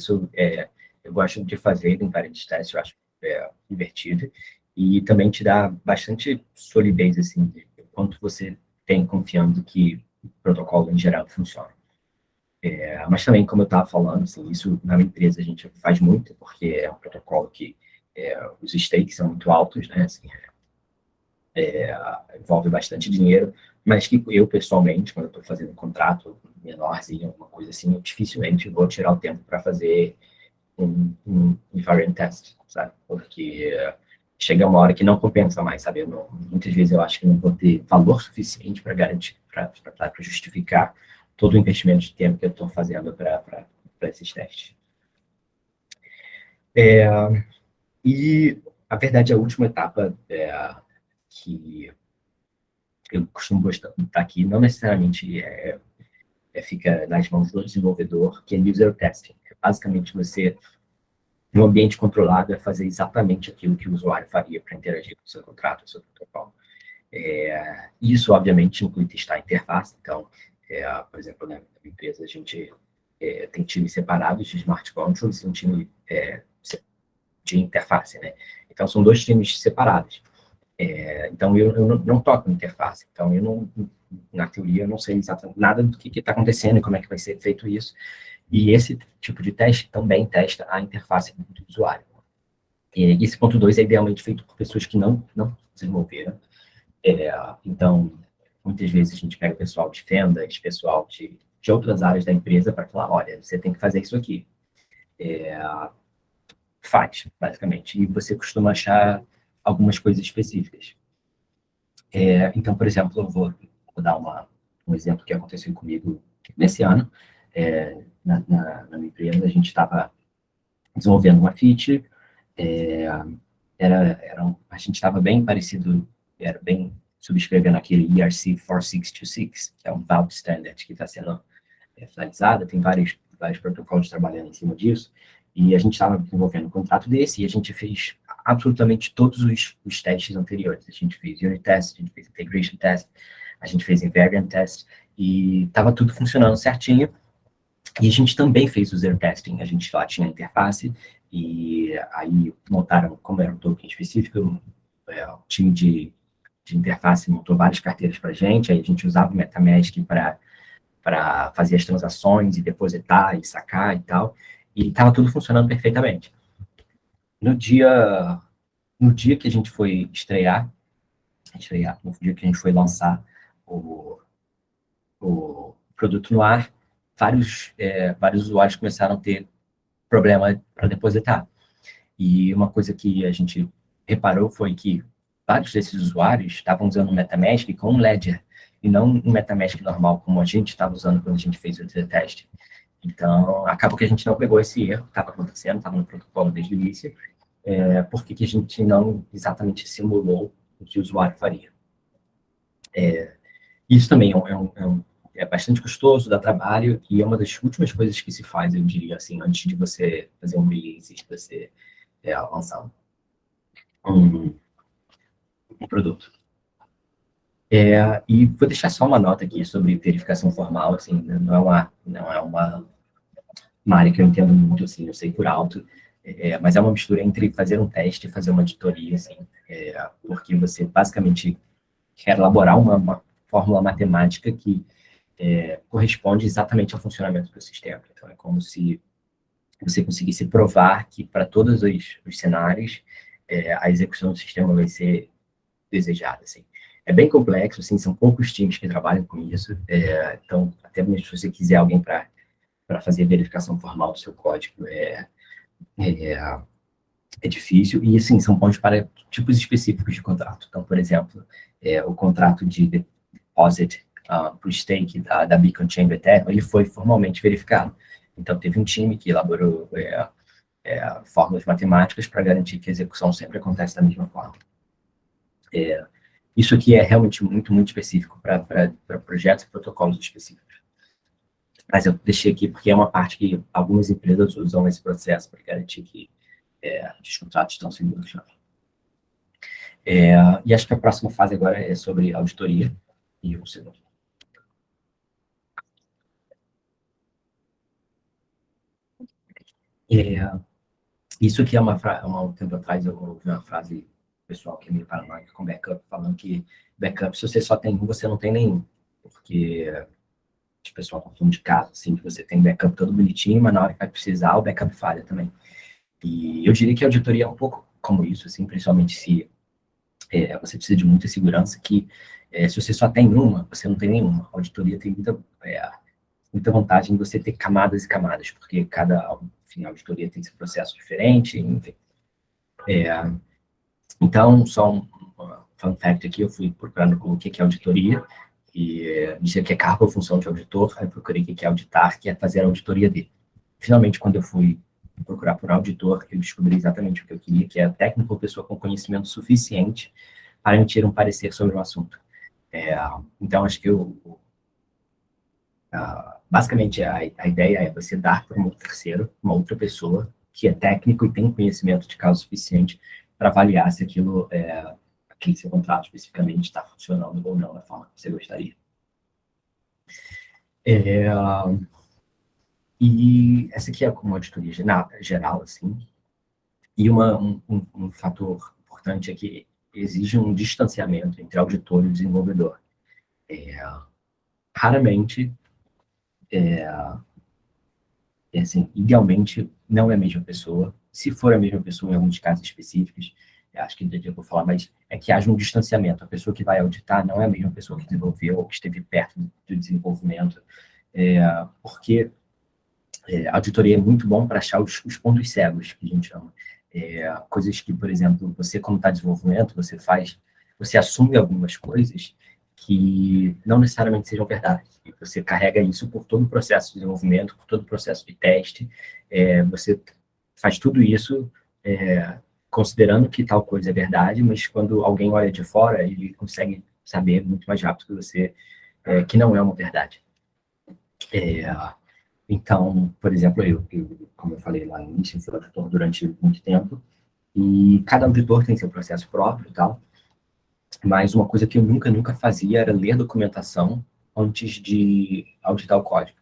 S3: eu gosto de fazer invariant test, eu acho divertido, e também te dá bastante solidez, assim, de quanto você tem confiando que o protocolo em geral funciona. Mas também, como eu estava falando, assim, isso na minha empresa a gente faz muito, porque é um protocolo que os stakes são muito altos, né, assim, envolve bastante dinheiro, mas que eu, pessoalmente, quando eu estou fazendo um contrato menorzinho, alguma coisa assim, eu dificilmente vou tirar o tempo para fazer um invariant test, sabe? Porque chega uma hora que não compensa mais, sabe? Muitas vezes eu acho que não vou ter valor suficiente para garantir, para justificar todo o investimento de tempo que eu estou fazendo para esses testes. E, a verdade, a última etapa que eu costumo gostar aqui, não necessariamente fica nas mãos do desenvolvedor, que é user testing. Basicamente, você, no ambiente controlado, é fazer exatamente aquilo que o usuário faria para interagir com o seu contrato, com o seu protocolo. Isso, obviamente, inclui testar a interface. Então, por exemplo, na minha empresa, a gente tem times separados de Smart Contracts e um time de interface, né? Então, são 2 times separados. Então, eu não toco interface. Então, na teoria, eu não sei exatamente nada do que está acontecendo e como é que vai ser feito isso. E esse tipo de teste também testa a interface do usuário. E esse ponto 2 é idealmente feito por pessoas que não desenvolveram. Então, muitas vezes a gente pega o pessoal de vendas, pessoal de outras áreas da empresa para falar, olha, você tem que fazer isso aqui. Faz, basicamente. E você costuma achar algumas coisas específicas. Então, por exemplo, eu vou dar um exemplo que aconteceu comigo nesse ano. Na minha empresa, a gente estava desenvolvendo uma feature, a gente estava bem parecido, era bem subscrevendo aquele ERC 4626, que é um Vault Standard que está sendo finalizado, tem vários protocolos trabalhando em cima disso, e a gente estava desenvolvendo um contrato desse, e a gente fez absolutamente todos os testes anteriores. A gente fez unit test, a gente fez integration test, a gente fez invariant test, e estava tudo funcionando certinho. E a gente também fez o zero testing. A gente lá tinha a interface, e aí montaram, como era um token específico, o time de interface montou várias carteiras para a gente, aí a gente usava o MetaMask para fazer as transações e depositar e sacar e tal, e estava tudo funcionando perfeitamente. No dia que a gente foi estrear, no dia que a gente foi lançar o produto no ar, vários usuários começaram a ter problema para depositar. E uma coisa que a gente reparou foi que vários desses usuários estavam usando o MetaMask com um Ledger, e não um MetaMask normal, como a gente estava usando quando a gente fez o teste. Então, acabou que a gente não pegou esse erro, estava acontecendo, estava no protocolo desde o início, porque que a gente não exatamente simulou o que o usuário faria. Isso também é bastante custoso, dá trabalho, e é uma das últimas coisas que se faz, eu diria assim, antes de você fazer um release, de você lançar um produto. E vou deixar só uma nota aqui sobre verificação formal, assim, não é uma área que eu entendo muito, assim, eu sei por alto, mas é uma mistura entre fazer um teste e fazer uma auditoria, assim, porque você basicamente quer elaborar uma fórmula matemática que corresponde exatamente ao funcionamento do sistema. Então, é como se você conseguisse provar que para todos os cenários a execução do sistema vai ser desejada, assim. É bem complexo, assim, são poucos times que trabalham com isso, então, até mesmo se você quiser alguém para fazer a verificação formal do seu código, é difícil, e, assim, são pontos para tipos específicos de contrato. Então, por exemplo, o contrato de deposit para o stake da Beacon Chain do Ethereum, ele foi formalmente verificado. Então, teve um time que elaborou fórmulas matemáticas para garantir que a execução sempre acontece da mesma forma. Isso aqui é realmente muito, muito específico para projetos e protocolos específicos. Mas eu deixei aqui porque é uma parte que algumas empresas usam esse processo para garantir que os contratos estão sendo negociados. E acho que a próxima fase agora é sobre auditoria e o segundo. Isso aqui é um tempo atrás eu ouvi uma frase pessoal que é meio paranoico com backup, falando que backup, se você só tem um, você não tem nenhum. Porque o pessoal está falando de casa, assim, que você tem backup todo bonitinho, mas na hora que vai precisar, o backup falha também. E eu diria que a auditoria é um pouco como isso, assim, principalmente se você precisa de muita segurança, que se você só tem uma, você não tem nenhuma. A auditoria tem muita vantagem em você ter camadas e camadas, porque enfim, a auditoria tem esse processo diferente, enfim. Então, só um fun fact aqui, eu fui procurando o que é auditoria, e dizia que é cargo ou função de auditor, aí eu procurei o que é auditar, que é fazer a auditoria dele. Finalmente, quando eu fui procurar por auditor, eu descobri exatamente o que eu queria, que é técnico ou pessoa com conhecimento suficiente para emitir um parecer sobre o assunto. Então, acho que basicamente a ideia é você dar para um terceiro, uma outra pessoa, que é técnico e tem conhecimento de caso suficiente para avaliar se aquele seu contrato especificamente está funcionando ou não da forma que você gostaria. E essa aqui é uma auditoria geral, assim. E um fator importante é que exige um distanciamento entre auditor e desenvolvedor. Raramente, assim, idealmente, não é a mesma pessoa. Se for a mesma pessoa, em alguns casos específicos, acho que eu vou falar, mas é que haja um distanciamento. A pessoa que vai auditar não é a mesma pessoa que desenvolveu ou que esteve perto do desenvolvimento, porque a auditoria é muito bom para achar os pontos cegos, que a gente chama. Coisas que, por exemplo, você, como está em desenvolvimento, você assume algumas coisas que não necessariamente sejam verdade. E você carrega isso por todo o processo de desenvolvimento, por todo o processo de teste. Você faz tudo isso considerando que tal coisa é verdade, mas quando alguém olha de fora, ele consegue saber muito mais rápido que você que não é uma verdade. Então, por exemplo, como eu falei lá no início, eu fui auditor durante muito tempo, e cada auditor tem seu processo próprio e tal, mas uma coisa que eu nunca fazia era ler documentação antes de auditar o código.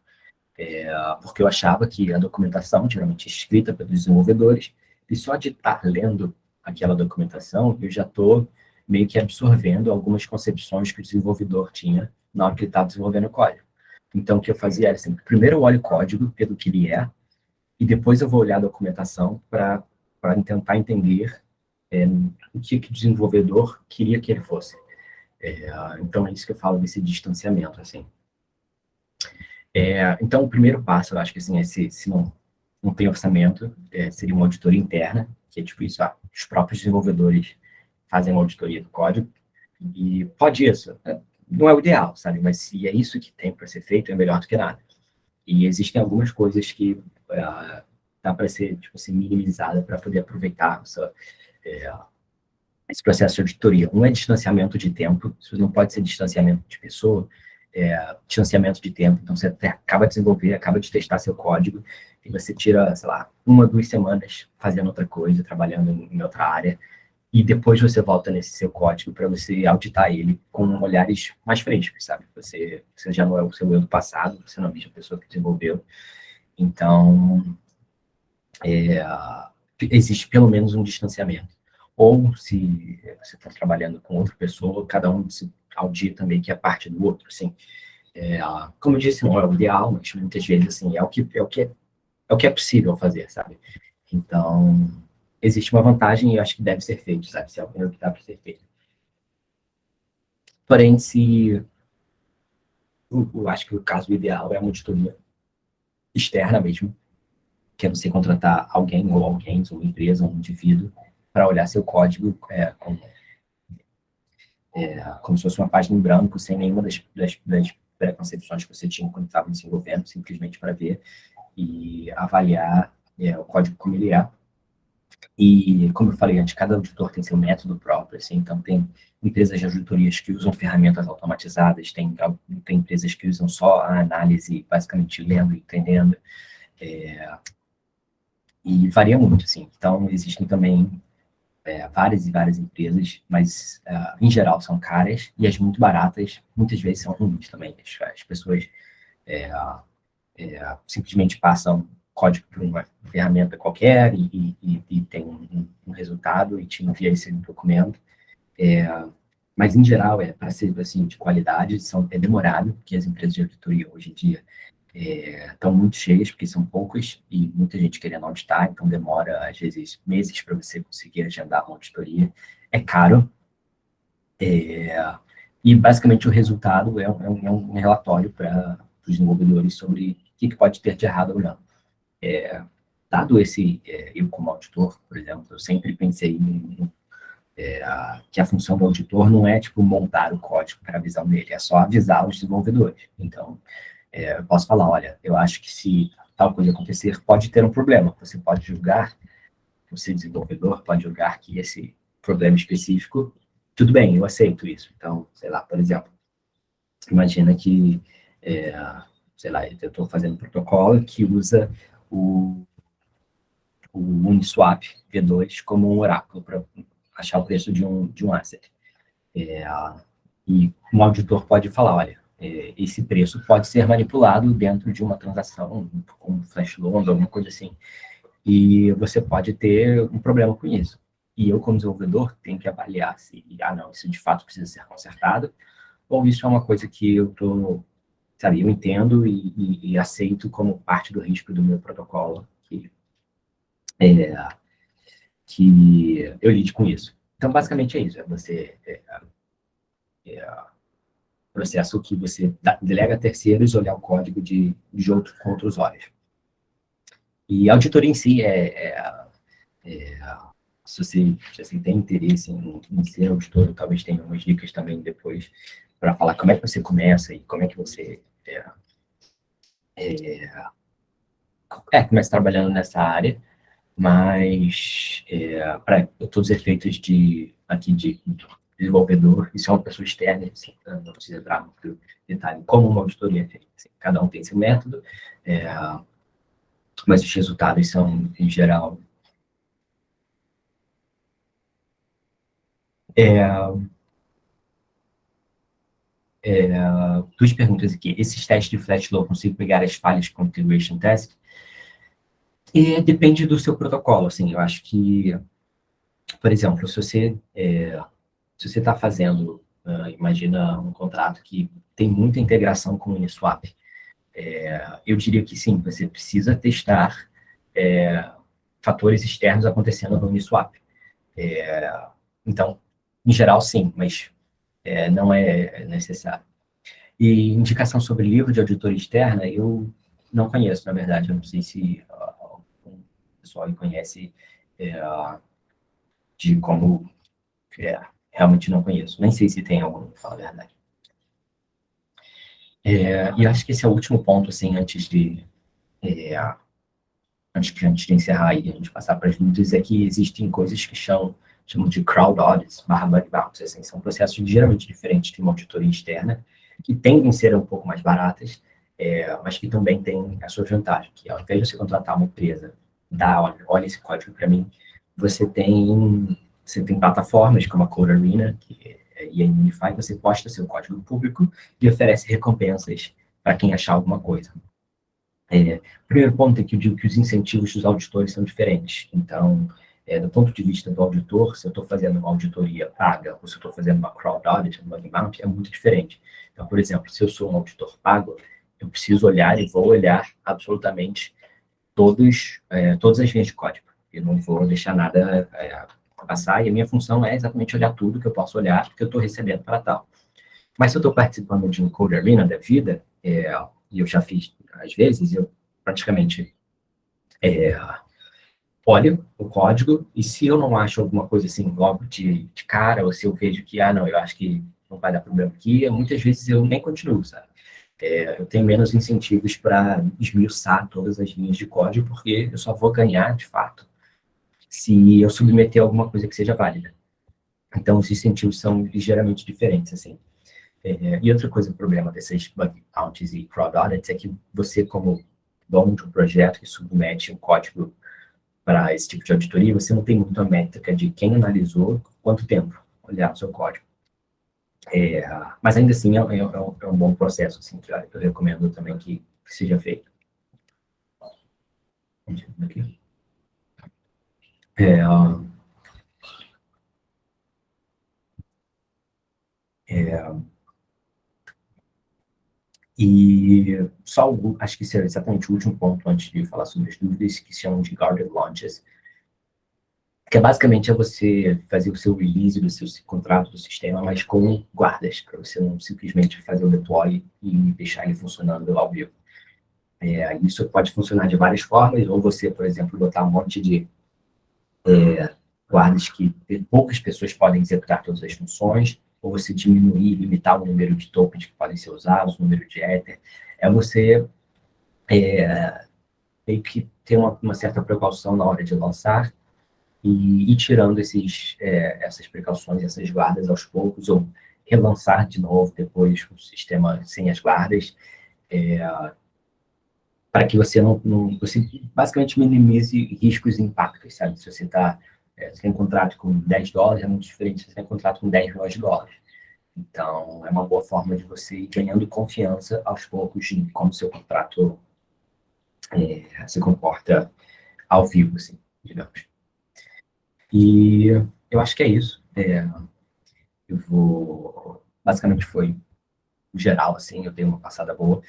S3: Porque eu achava que a documentação, geralmente escrita pelos desenvolvedores, e só de estar lendo aquela documentação, eu já estou meio que absorvendo algumas concepções que o desenvolvedor tinha na hora que ele estava desenvolvendo o código. Então, o que eu fazia era assim, primeiro eu olho o código pelo que ele é, e depois eu vou olhar a documentação para tentar entender o que o desenvolvedor queria que ele fosse. Então, é isso que eu falo desse distanciamento, assim. Então, o primeiro passo, eu acho que, assim, se não tem orçamento, seria uma auditoria interna, que é tipo isso, os próprios desenvolvedores fazem uma auditoria do código, e pode isso, não é o ideal, sabe? Mas se é isso que tem para ser feito, é melhor do que nada. E existem algumas coisas que dá para ser, tipo assim, minimizada para poder aproveitar esse processo de auditoria. Um é distanciamento de tempo, isso não pode ser distanciamento de pessoa, distanciamento de tempo. Então, você acaba de desenvolver, acaba de testar seu código, e você tira, sei lá, 1, 2 semanas fazendo outra coisa, trabalhando em outra área, e depois você volta nesse seu código para você auditar ele com olhares mais frescos, sabe? Você já não é o seu eu do passado, você não é a mesma pessoa que desenvolveu. Então, existe pelo menos um distanciamento. Ou se você está trabalhando com outra pessoa, cada um se audita também que é parte do outro, assim. Como eu disse, não é o ideal, mas muitas vezes, assim, é o que é possível fazer, sabe? Então, existe uma vantagem e eu acho que deve ser feito, sabe? Se é o que dá para ser feito. Porém, eu acho que o caso ideal é uma auditoria externa mesmo, que é você contratar alguém, ou alguém, ou uma empresa, ou um indivíduo, para olhar seu código como se fosse uma página em branco, sem nenhuma das preconcepções que você tinha quando estava desenvolvendo, simplesmente para ver e avaliar o código como ele é. E, como eu falei antes, cada auditor tem seu método próprio, assim, então tem empresas de auditorias que usam ferramentas automatizadas, tem empresas que usam só a análise, basicamente lendo e entendendo, e varia muito, assim. Então, existem também várias e várias empresas, mas em geral são caras, e as muito baratas muitas vezes são ruins também. As pessoas simplesmente passam código para uma ferramenta qualquer e tem um resultado e te envia esse documento. Mas, em geral, para ser assim, de qualidade, é demorado, porque as empresas de auditoria hoje em dia estão muito cheias, porque são poucas e muita gente querendo auditar, então demora, às vezes, meses para você conseguir agendar uma auditoria. É caro. E, basicamente, o resultado é um relatório para os desenvolvedores sobre o que pode ter de errado ou não. Dado eu como auditor, por exemplo, eu sempre pensei que a função do auditor não é, tipo, montar o código para a visão dele, é só avisar os desenvolvedores. Então, eu posso falar, olha, eu acho que se tal coisa acontecer, pode ter um problema. Você pode julgar, você desenvolvedor pode julgar que esse problema específico, tudo bem, eu aceito isso. Então, sei lá, por exemplo, imagina que, sei lá, eu estou fazendo um protocolo que usa o Uniswap V2 como um oráculo para achar o preço de um asset. E um auditor pode falar, olha, esse preço pode ser manipulado dentro de uma transação, com flash loan, alguma coisa assim, e você pode ter um problema com isso. E eu, como desenvolvedor, tenho que avaliar se, não, isso de fato precisa ser consertado, ou isso é uma coisa que eu eu entendo e aceito como parte do risco do meu protocolo, que eu lide com isso. Então, basicamente é isso, processo que você delega a terceiros olhar o código de outro com outros olhos. E a auditoria em si se você tem interesse em ser auditor, talvez tenha umas dicas também depois para falar como é que você começa e como é que você começa trabalhando nessa área, mas para todos os efeitos de desenvolvedor, e se é uma pessoa externa, assim, não precisa entrar muito detalhe como uma auditoria é feita. Assim, cada um tem seu método, mas os resultados são, em geral, duas perguntas aqui. Esses testes de flash low consigo pegar as falhas com configuration test? Depende do seu protocolo, assim, eu acho que, por exemplo, se você está fazendo, imagina um contrato que tem muita integração com o Uniswap, eu diria que sim, você precisa testar fatores externos acontecendo no Uniswap. Então, em geral, sim, mas não é necessário. E indicação sobre livro de auditoria externa, eu não conheço, na verdade, eu não sei se o pessoal conhece de como... realmente não conheço, nem sei se tem algum, para falar a verdade. E acho que esse é o último ponto, assim, antes de encerrar e a gente passar para as dúvidas, é que existem coisas que chamam de crowd audits, /bug bounties, assim, são processos ligeiramente diferentes de uma auditoria externa, que tendem a ser um pouco mais baratas, mas que também têm a sua vantagem, que ao invés de você contratar uma empresa, olha esse código para mim, você tem plataformas como a Code Arena e a Unify, você posta seu código público e oferece recompensas para quem achar alguma coisa. O primeiro ponto é que eu digo que os incentivos dos auditores são diferentes. Então, do ponto de vista do auditor, se eu estou fazendo uma auditoria paga ou se eu estou fazendo uma crowd audit, um bug bounty, é muito diferente. Então, por exemplo, se eu sou um auditor pago, eu preciso olhar e vou olhar absolutamente todas as linhas de código. Eu não vou deixar nada passar, e a minha função é exatamente olhar tudo que eu posso olhar, porque eu estou recebendo para tal. Mas se eu estou participando de um Code Arena da vida, e eu já fiz às vezes, eu praticamente olho o código, e se eu não acho alguma coisa assim logo de cara, ou se eu vejo que, não, eu acho que não vai dar problema aqui, muitas vezes eu nem continuo, sabe? Eu tenho menos incentivos para esmiuçar todas as linhas de código, porque eu só vou ganhar, de fato, se eu submeter alguma coisa que seja válida. Então, os incentivos são ligeiramente diferentes, assim. E outra coisa, o problema desses bug bounties e crowd audits é que você, como dono de um projeto que submete um código para esse tipo de auditoria, você não tem muito a métrica de quem analisou, quanto tempo olhar o seu código. Mas ainda assim é um bom processo, assim, que eu recomendo também que seja feito. Aqui. E só acho que esse é exatamente o último ponto antes de falar sobre as dúvidas, que se chamam de guarded launches, que basicamente é você fazer o seu release do seu contrato do sistema, mas com guardas, para você não simplesmente fazer o deploy e deixar ele funcionando ao vivo. Isso pode funcionar de várias formas, ou você, por exemplo, botar um monte de guardas que poucas pessoas podem executar todas as funções, ou você diminuir, limitar o número de tokens que podem ser usados, o número de Ether. Você meio que ter uma certa precaução na hora de lançar e ir tirando essas precauções, essas guardas aos poucos, ou relançar de novo depois o sistema sem as guardas, para que você você basicamente minimize riscos e impactos, sabe? Se você você tem um contrato com $10, é muito diferente se você tem um contrato com $10 milhões. Então, é uma boa forma de você ir ganhando confiança aos poucos em como seu contrato se comporta ao vivo, assim, digamos. E eu acho que é isso. Basicamente foi geral, assim, eu dei uma passada boa.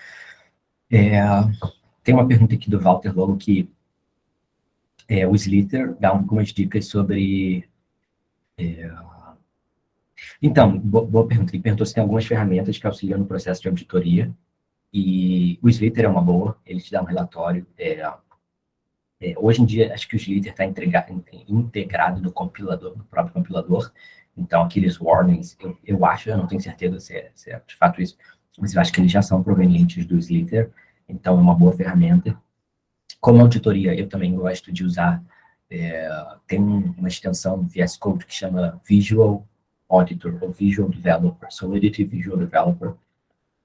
S3: Tem uma pergunta aqui do Walter Lobo que o Slither dá algumas dicas sobre... Então, boa pergunta. Ele perguntou se tem algumas ferramentas que auxiliam no processo de auditoria. E o Slither é uma boa, ele te dá um relatório. Hoje em dia, acho que o Slither está integrado no compilador, no próprio compilador. Então, aqueles warnings, eu acho, eu não tenho certeza se é de fato isso, mas eu acho que eles já são provenientes do Slither. Então, é uma boa ferramenta. Como auditoria, eu também gosto de usar, tem uma extensão do VS Code que chama Visual Auditor, ou Visual Developer, Solidity Visual Developer,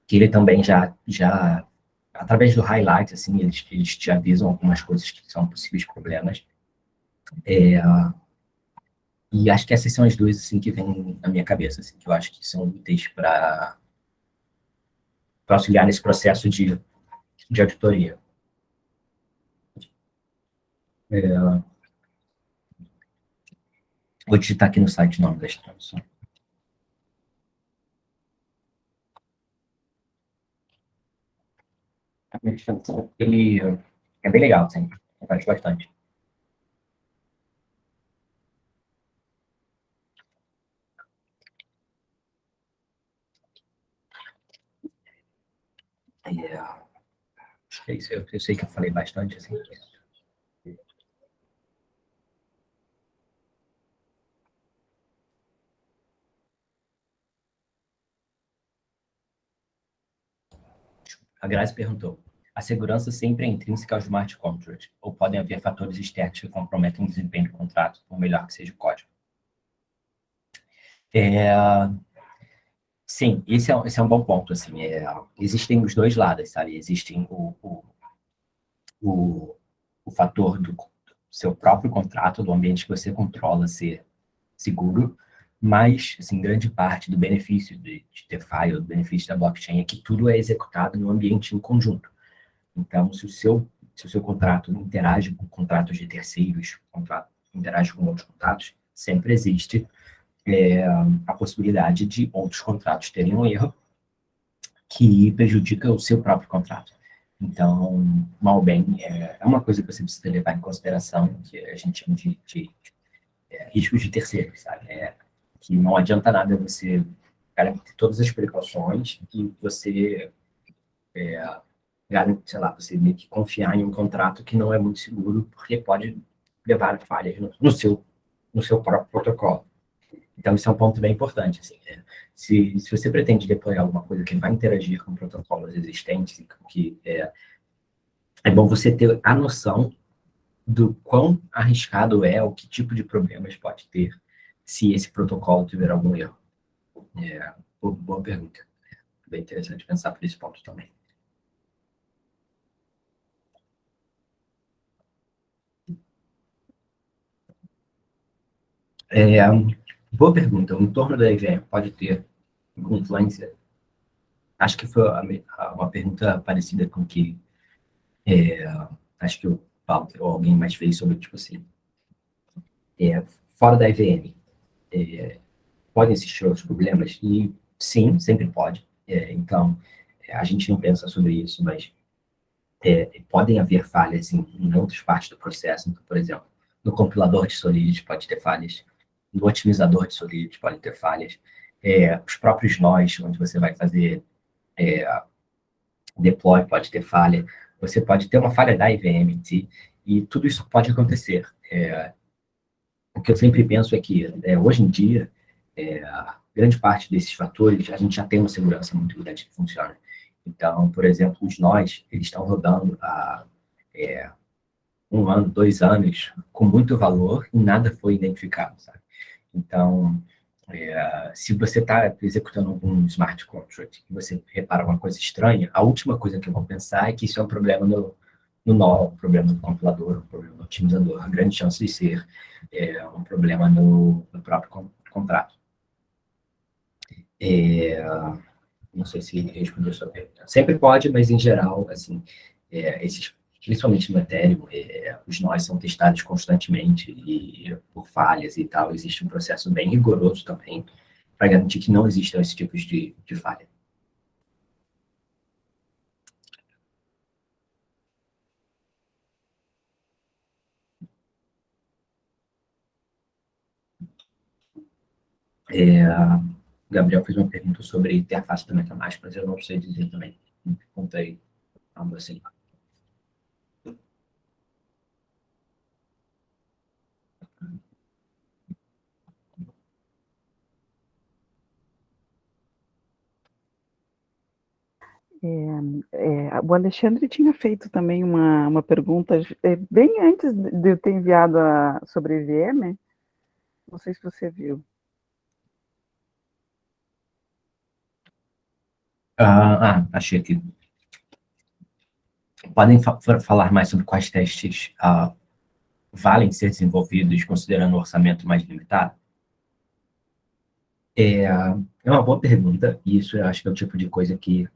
S3: que ele também já através do highlight, assim, eles te avisam algumas coisas que são possíveis problemas. E acho que essas são as duas, assim, que vêm na minha cabeça, assim, que eu acho que são úteis para auxiliar nesse processo de auditoria. Vou digitar aqui no site o nome da extensão. Ele é bem legal, assim, eu gosto bastante. Acho que é isso. Eu sei que eu falei bastante, assim. A Grazi perguntou: a segurança sempre é intrínseca ao smart contract, ou podem haver fatores externos que comprometem o desempenho do contrato, por melhor que seja o código? Sim, esse é um bom ponto, assim. Existem os dois lados, sabe? Existem o fator do seu próprio contrato, do ambiente que você controla ser seguro, mas, assim, grande parte do benefício de DeFi, ou do benefício da blockchain, é que tudo é executado no ambiente em conjunto. Então, se o seu contrato interage com contratos de terceiros, interage com outros contratos, sempre existe a possibilidade de outros contratos terem um erro que prejudica o seu próprio contrato. Então, mal bem, é uma coisa que você precisa levar em consideração, que a gente chama de riscos de terceiros, sabe? Que não adianta nada você garantir todas as precauções e você, sei lá, você meio que confiar em um contrato que não é muito seguro, porque pode levar a falhas no seu próprio protocolo. Então, isso é um ponto bem importante. Assim, se você pretende deployar alguma coisa que vai interagir com protocolos existentes, que é bom você ter a noção do quão arriscado é, ou que tipo de problemas pode ter se esse protocolo tiver algum erro. Boa pergunta. Bem interessante pensar por esse ponto também. Boa pergunta. O entorno da IVM pode ter alguma influência? Acho que foi uma pergunta parecida com que é, acho que o Walter ou alguém mais fez sobre, tipo assim, fora da IVM, podem existir outros problemas? E sim, sempre pode. Então, a gente não pensa sobre isso, mas podem haver falhas em outras partes do processo. Então, por exemplo, no compilador de Solidity pode ter falhas, no otimizador de Solidity pode ter falhas, os próprios nós, onde você vai fazer deploy, pode ter falha, você pode ter uma falha da IVM em si, e tudo isso pode acontecer. O que eu sempre penso é que, hoje em dia, grande parte desses fatores, a gente já tem uma segurança muito grande que funciona. Então, por exemplo, os nós, eles estão rodando há 1 ano, 2 anos, com muito valor e nada foi identificado, sabe? Então, se você está executando algum smart contract e você repara uma coisa estranha, a última coisa que eu vou pensar é que isso é um problema no nó, um problema do compilador, um problema do otimizador. A grande chance de ser um problema no próprio contrato. Não sei se respondeu a sua pergunta. Sempre pode, mas em geral, assim, principalmente no Ethereum, os nós são testados constantemente e por falhas e tal. Existe um processo bem rigoroso também para garantir que não existam esses tipos de falha. O Gabriel fez uma pergunta sobre interface da MetaMask, mas eu não sei dizer também. Contei algo assim.
S4: O Alexandre tinha feito também uma pergunta bem antes de eu ter enviado sobre EVM, não sei se você viu.
S3: Achei aqui. Podem falar mais sobre quais testes valem ser desenvolvidos considerando o orçamento mais limitado? É uma boa pergunta, e isso eu acho que é o tipo de coisa que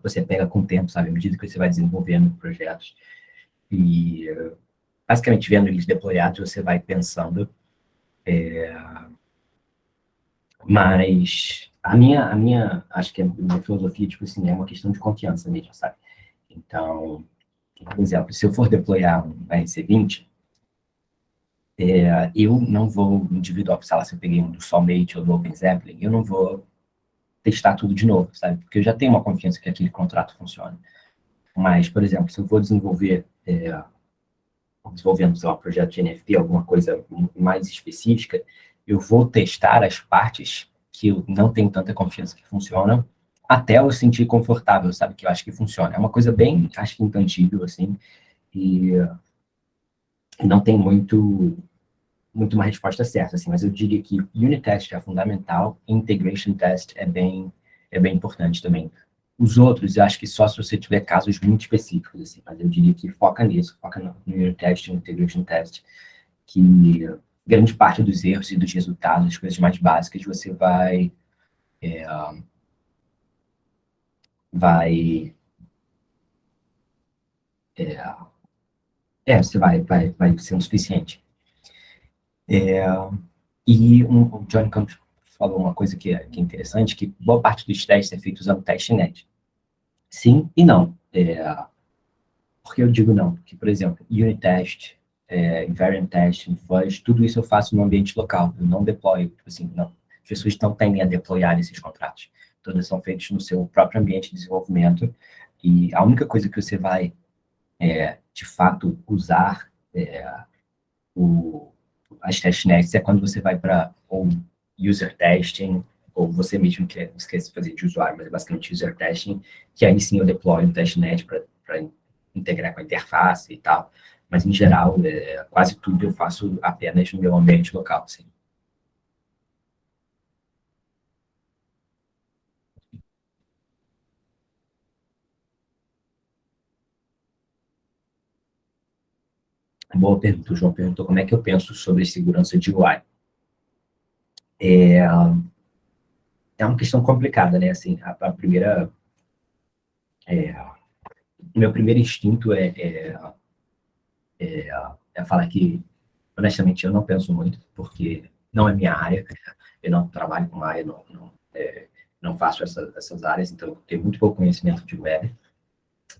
S3: você pega com o tempo, sabe? À medida que você vai desenvolvendo projetos. E, basicamente, vendo eles deployados, você vai pensando. Mas acho que a minha filosofia, tipo assim, é uma questão de confiança mesmo, sabe? Então, por exemplo, se eu for deployar um RC20, eu não vou individual, sei lá, se eu peguei um do Soulmate ou do OpenZeppelin, eu não vou testar tudo de novo, sabe? Porque eu já tenho uma confiança que aquele contrato funciona. Mas, por exemplo, se eu for desenvolvendo, sei lá, um projeto de NFT, alguma coisa mais específica, eu vou testar as partes que eu não tenho tanta confiança que funcionam, até eu sentir confortável, sabe? Que eu acho que funciona. É uma coisa bem, acho que intangível, assim, e não tem muito uma resposta certa, assim, mas eu diria que unit test é fundamental, integration test é bem importante também. Os outros, eu acho que só se você tiver casos muito específicos, assim, mas eu diria que foca nisso, foca no unit test, no integration test, que grande parte dos erros e dos resultados, as coisas mais básicas, você vai, você vai ser o suficiente. E o John Campos falou uma coisa que é interessante, que boa parte dos testes é feita usando testnet. Sim e não. Por que eu digo não? Porque, por exemplo, unit test, invariant test, fudge, tudo isso eu faço no ambiente local. Eu não deployo, tipo assim, não. As pessoas não tendem a deployar esses contratos. Todos são feitos no seu próprio ambiente de desenvolvimento. E a única coisa que você vai, de fato, usar o, as testnets é quando você vai para ou user testing, ou você mesmo que esquece de fazer de usuário, mas é basicamente user testing, que aí sim eu deployo um testnet para integrar com a interface e tal. Mas, em geral, quase tudo eu faço apenas no meu ambiente local, assim. Boa pergunta. O João perguntou como é que eu penso sobre segurança de UI. É uma questão complicada, né? Assim, a primeira... O meu primeiro instinto é falar que, honestamente, eu não penso muito, porque não é minha área, eu não trabalho com área, não faço essas áreas, então eu tenho muito pouco conhecimento de web,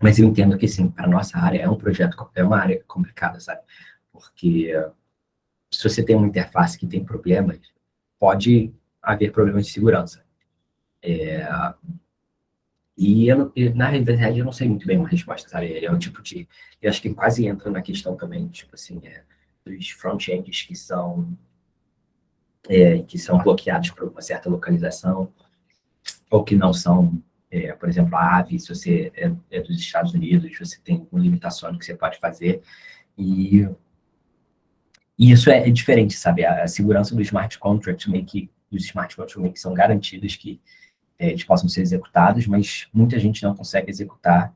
S3: mas eu entendo que, sim, para a nossa área é uma área complicada, sabe? Porque se você tem uma interface que tem problemas, pode haver problemas de segurança. Na realidade, eu não sei muito bem uma resposta, sabe? É o tipo de... Eu acho que quase entra na questão também, tipo assim, dos front-ends que são bloqueados por uma certa localização, ou que não são, por exemplo, a AVE, se você é dos Estados Unidos, você tem uma limitação no que você pode fazer, e, e isso é diferente, sabe? A segurança do smart contract, os smart contracts meio que são garantidos que eles possam ser executados, mas muita gente não consegue executar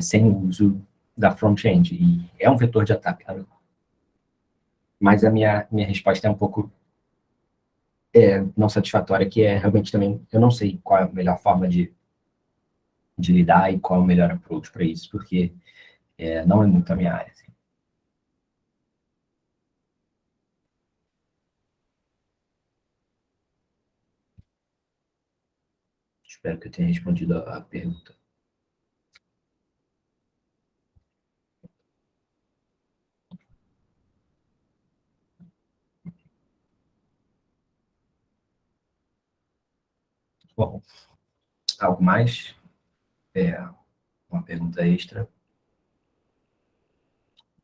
S3: sem o uso da front-end, e é um vetor de ataque, sabe? Mas a minha resposta é um pouco não satisfatória, que é realmente também, eu não sei qual é a melhor forma de lidar e qual é o melhor approach para isso, porque não é muito a minha área. Assim. Espero que eu tenha respondido a pergunta. Bom, algo mais? Uma pergunta extra?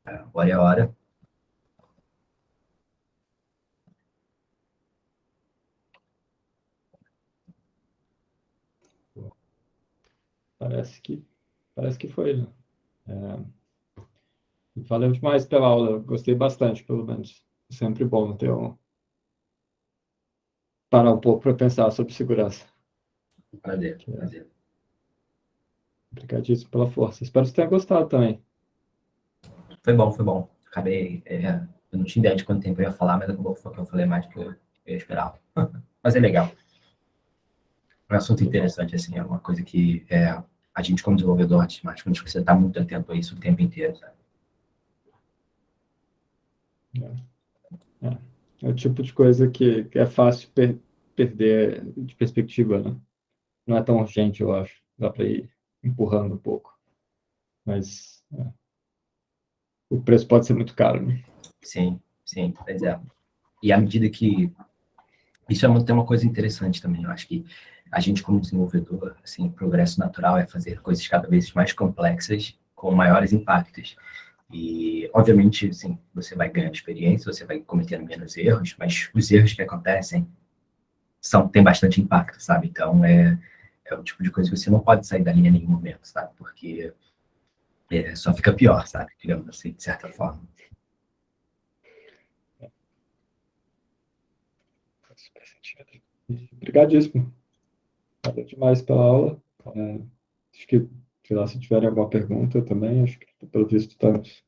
S3: Agora é a hora.
S1: Parece que foi, né? Valeu demais pela aula, gostei bastante, pelo menos. Sempre bom parar um pouco para pensar sobre segurança.
S3: Prazer, prazer.
S1: Obrigadíssimo pela força. Espero que você tenha gostado também.
S3: Foi bom, foi bom. Acabei, eu não tinha ideia de quanto tempo eu ia falar, mas acabou que eu falei mais do que eu ia esperar. Mas é legal. É um assunto interessante, assim, é uma coisa que a gente, como desenvolvedor de smart contracts, você está muito atento a isso o tempo inteiro, sabe?
S1: É o tipo de coisa que é fácil perder de perspectiva, né? Não é tão urgente, eu acho. Dá para ir empurrando um pouco. Mas o preço pode ser muito caro, né?
S3: Sim, sim, pois é. E à medida que... Isso tem uma coisa interessante também, eu acho que a gente, como desenvolvedor, assim, o progresso natural é fazer coisas cada vez mais complexas, com maiores impactos. E, obviamente, assim, você vai ganhando experiência, você vai cometendo menos erros, mas os erros que acontecem têm bastante impacto, sabe? Então, é o tipo de coisa que você não pode sair da linha em nenhum momento, sabe? Porque só fica pior, sabe? Digamos assim, de certa forma.
S1: Obrigadíssimo. Valeu demais pela aula. Acho que, sei lá, se tiverem alguma pergunta também, acho que, pelo visto, estamos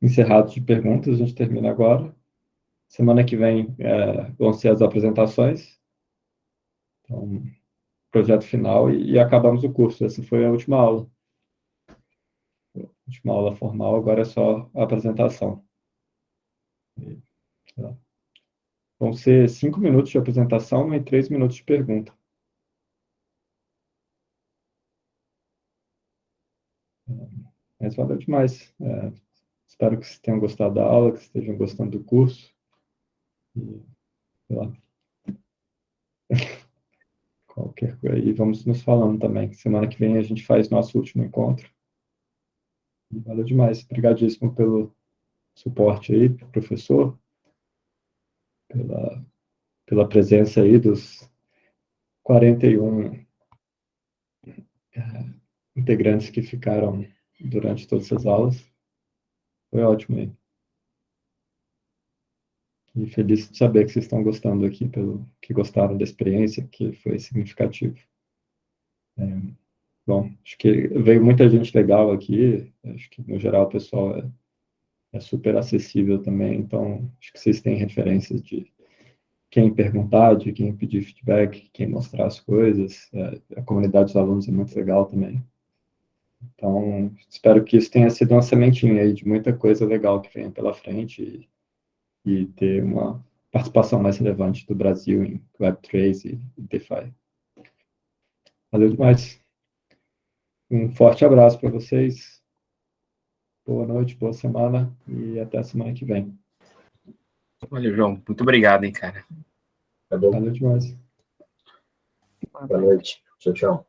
S1: encerrados de perguntas. A gente termina agora. Semana que vem vão ser as apresentações. Então, projeto final e acabamos o curso. Essa foi a última aula. A última aula formal, agora é só a apresentação. E, vão ser 5 minutos de apresentação e 3 minutos de pergunta. Mas valeu demais. Espero que vocês tenham gostado da aula, que estejam gostando do curso. E, sei lá, qualquer coisa aí, vamos nos falando também. Semana que vem a gente faz nosso último encontro. E valeu demais. Obrigadíssimo pelo suporte aí, professor, pela presença aí dos 41 integrantes que ficaram durante todas as aulas. Foi ótimo aí. E feliz de saber que vocês estão gostando aqui, que gostaram da experiência, que foi significativo. Bom, acho que veio muita gente legal aqui. Acho que, no geral, o pessoal é super acessível também, então acho que vocês têm referências de quem perguntar, de quem pedir feedback, quem mostrar as coisas. A comunidade dos alunos é muito legal também. Então, espero que isso tenha sido uma sementinha aí de muita coisa legal que venha pela frente e ter uma participação mais relevante do Brasil em Web3 e DeFi. Valeu demais. Um forte abraço para vocês. Boa noite, boa semana e até a semana que vem.
S2: Valeu, João. Muito obrigado, hein, cara.
S5: Tá bom?
S1: Valeu demais.
S5: Boa noite. Tchau, tchau.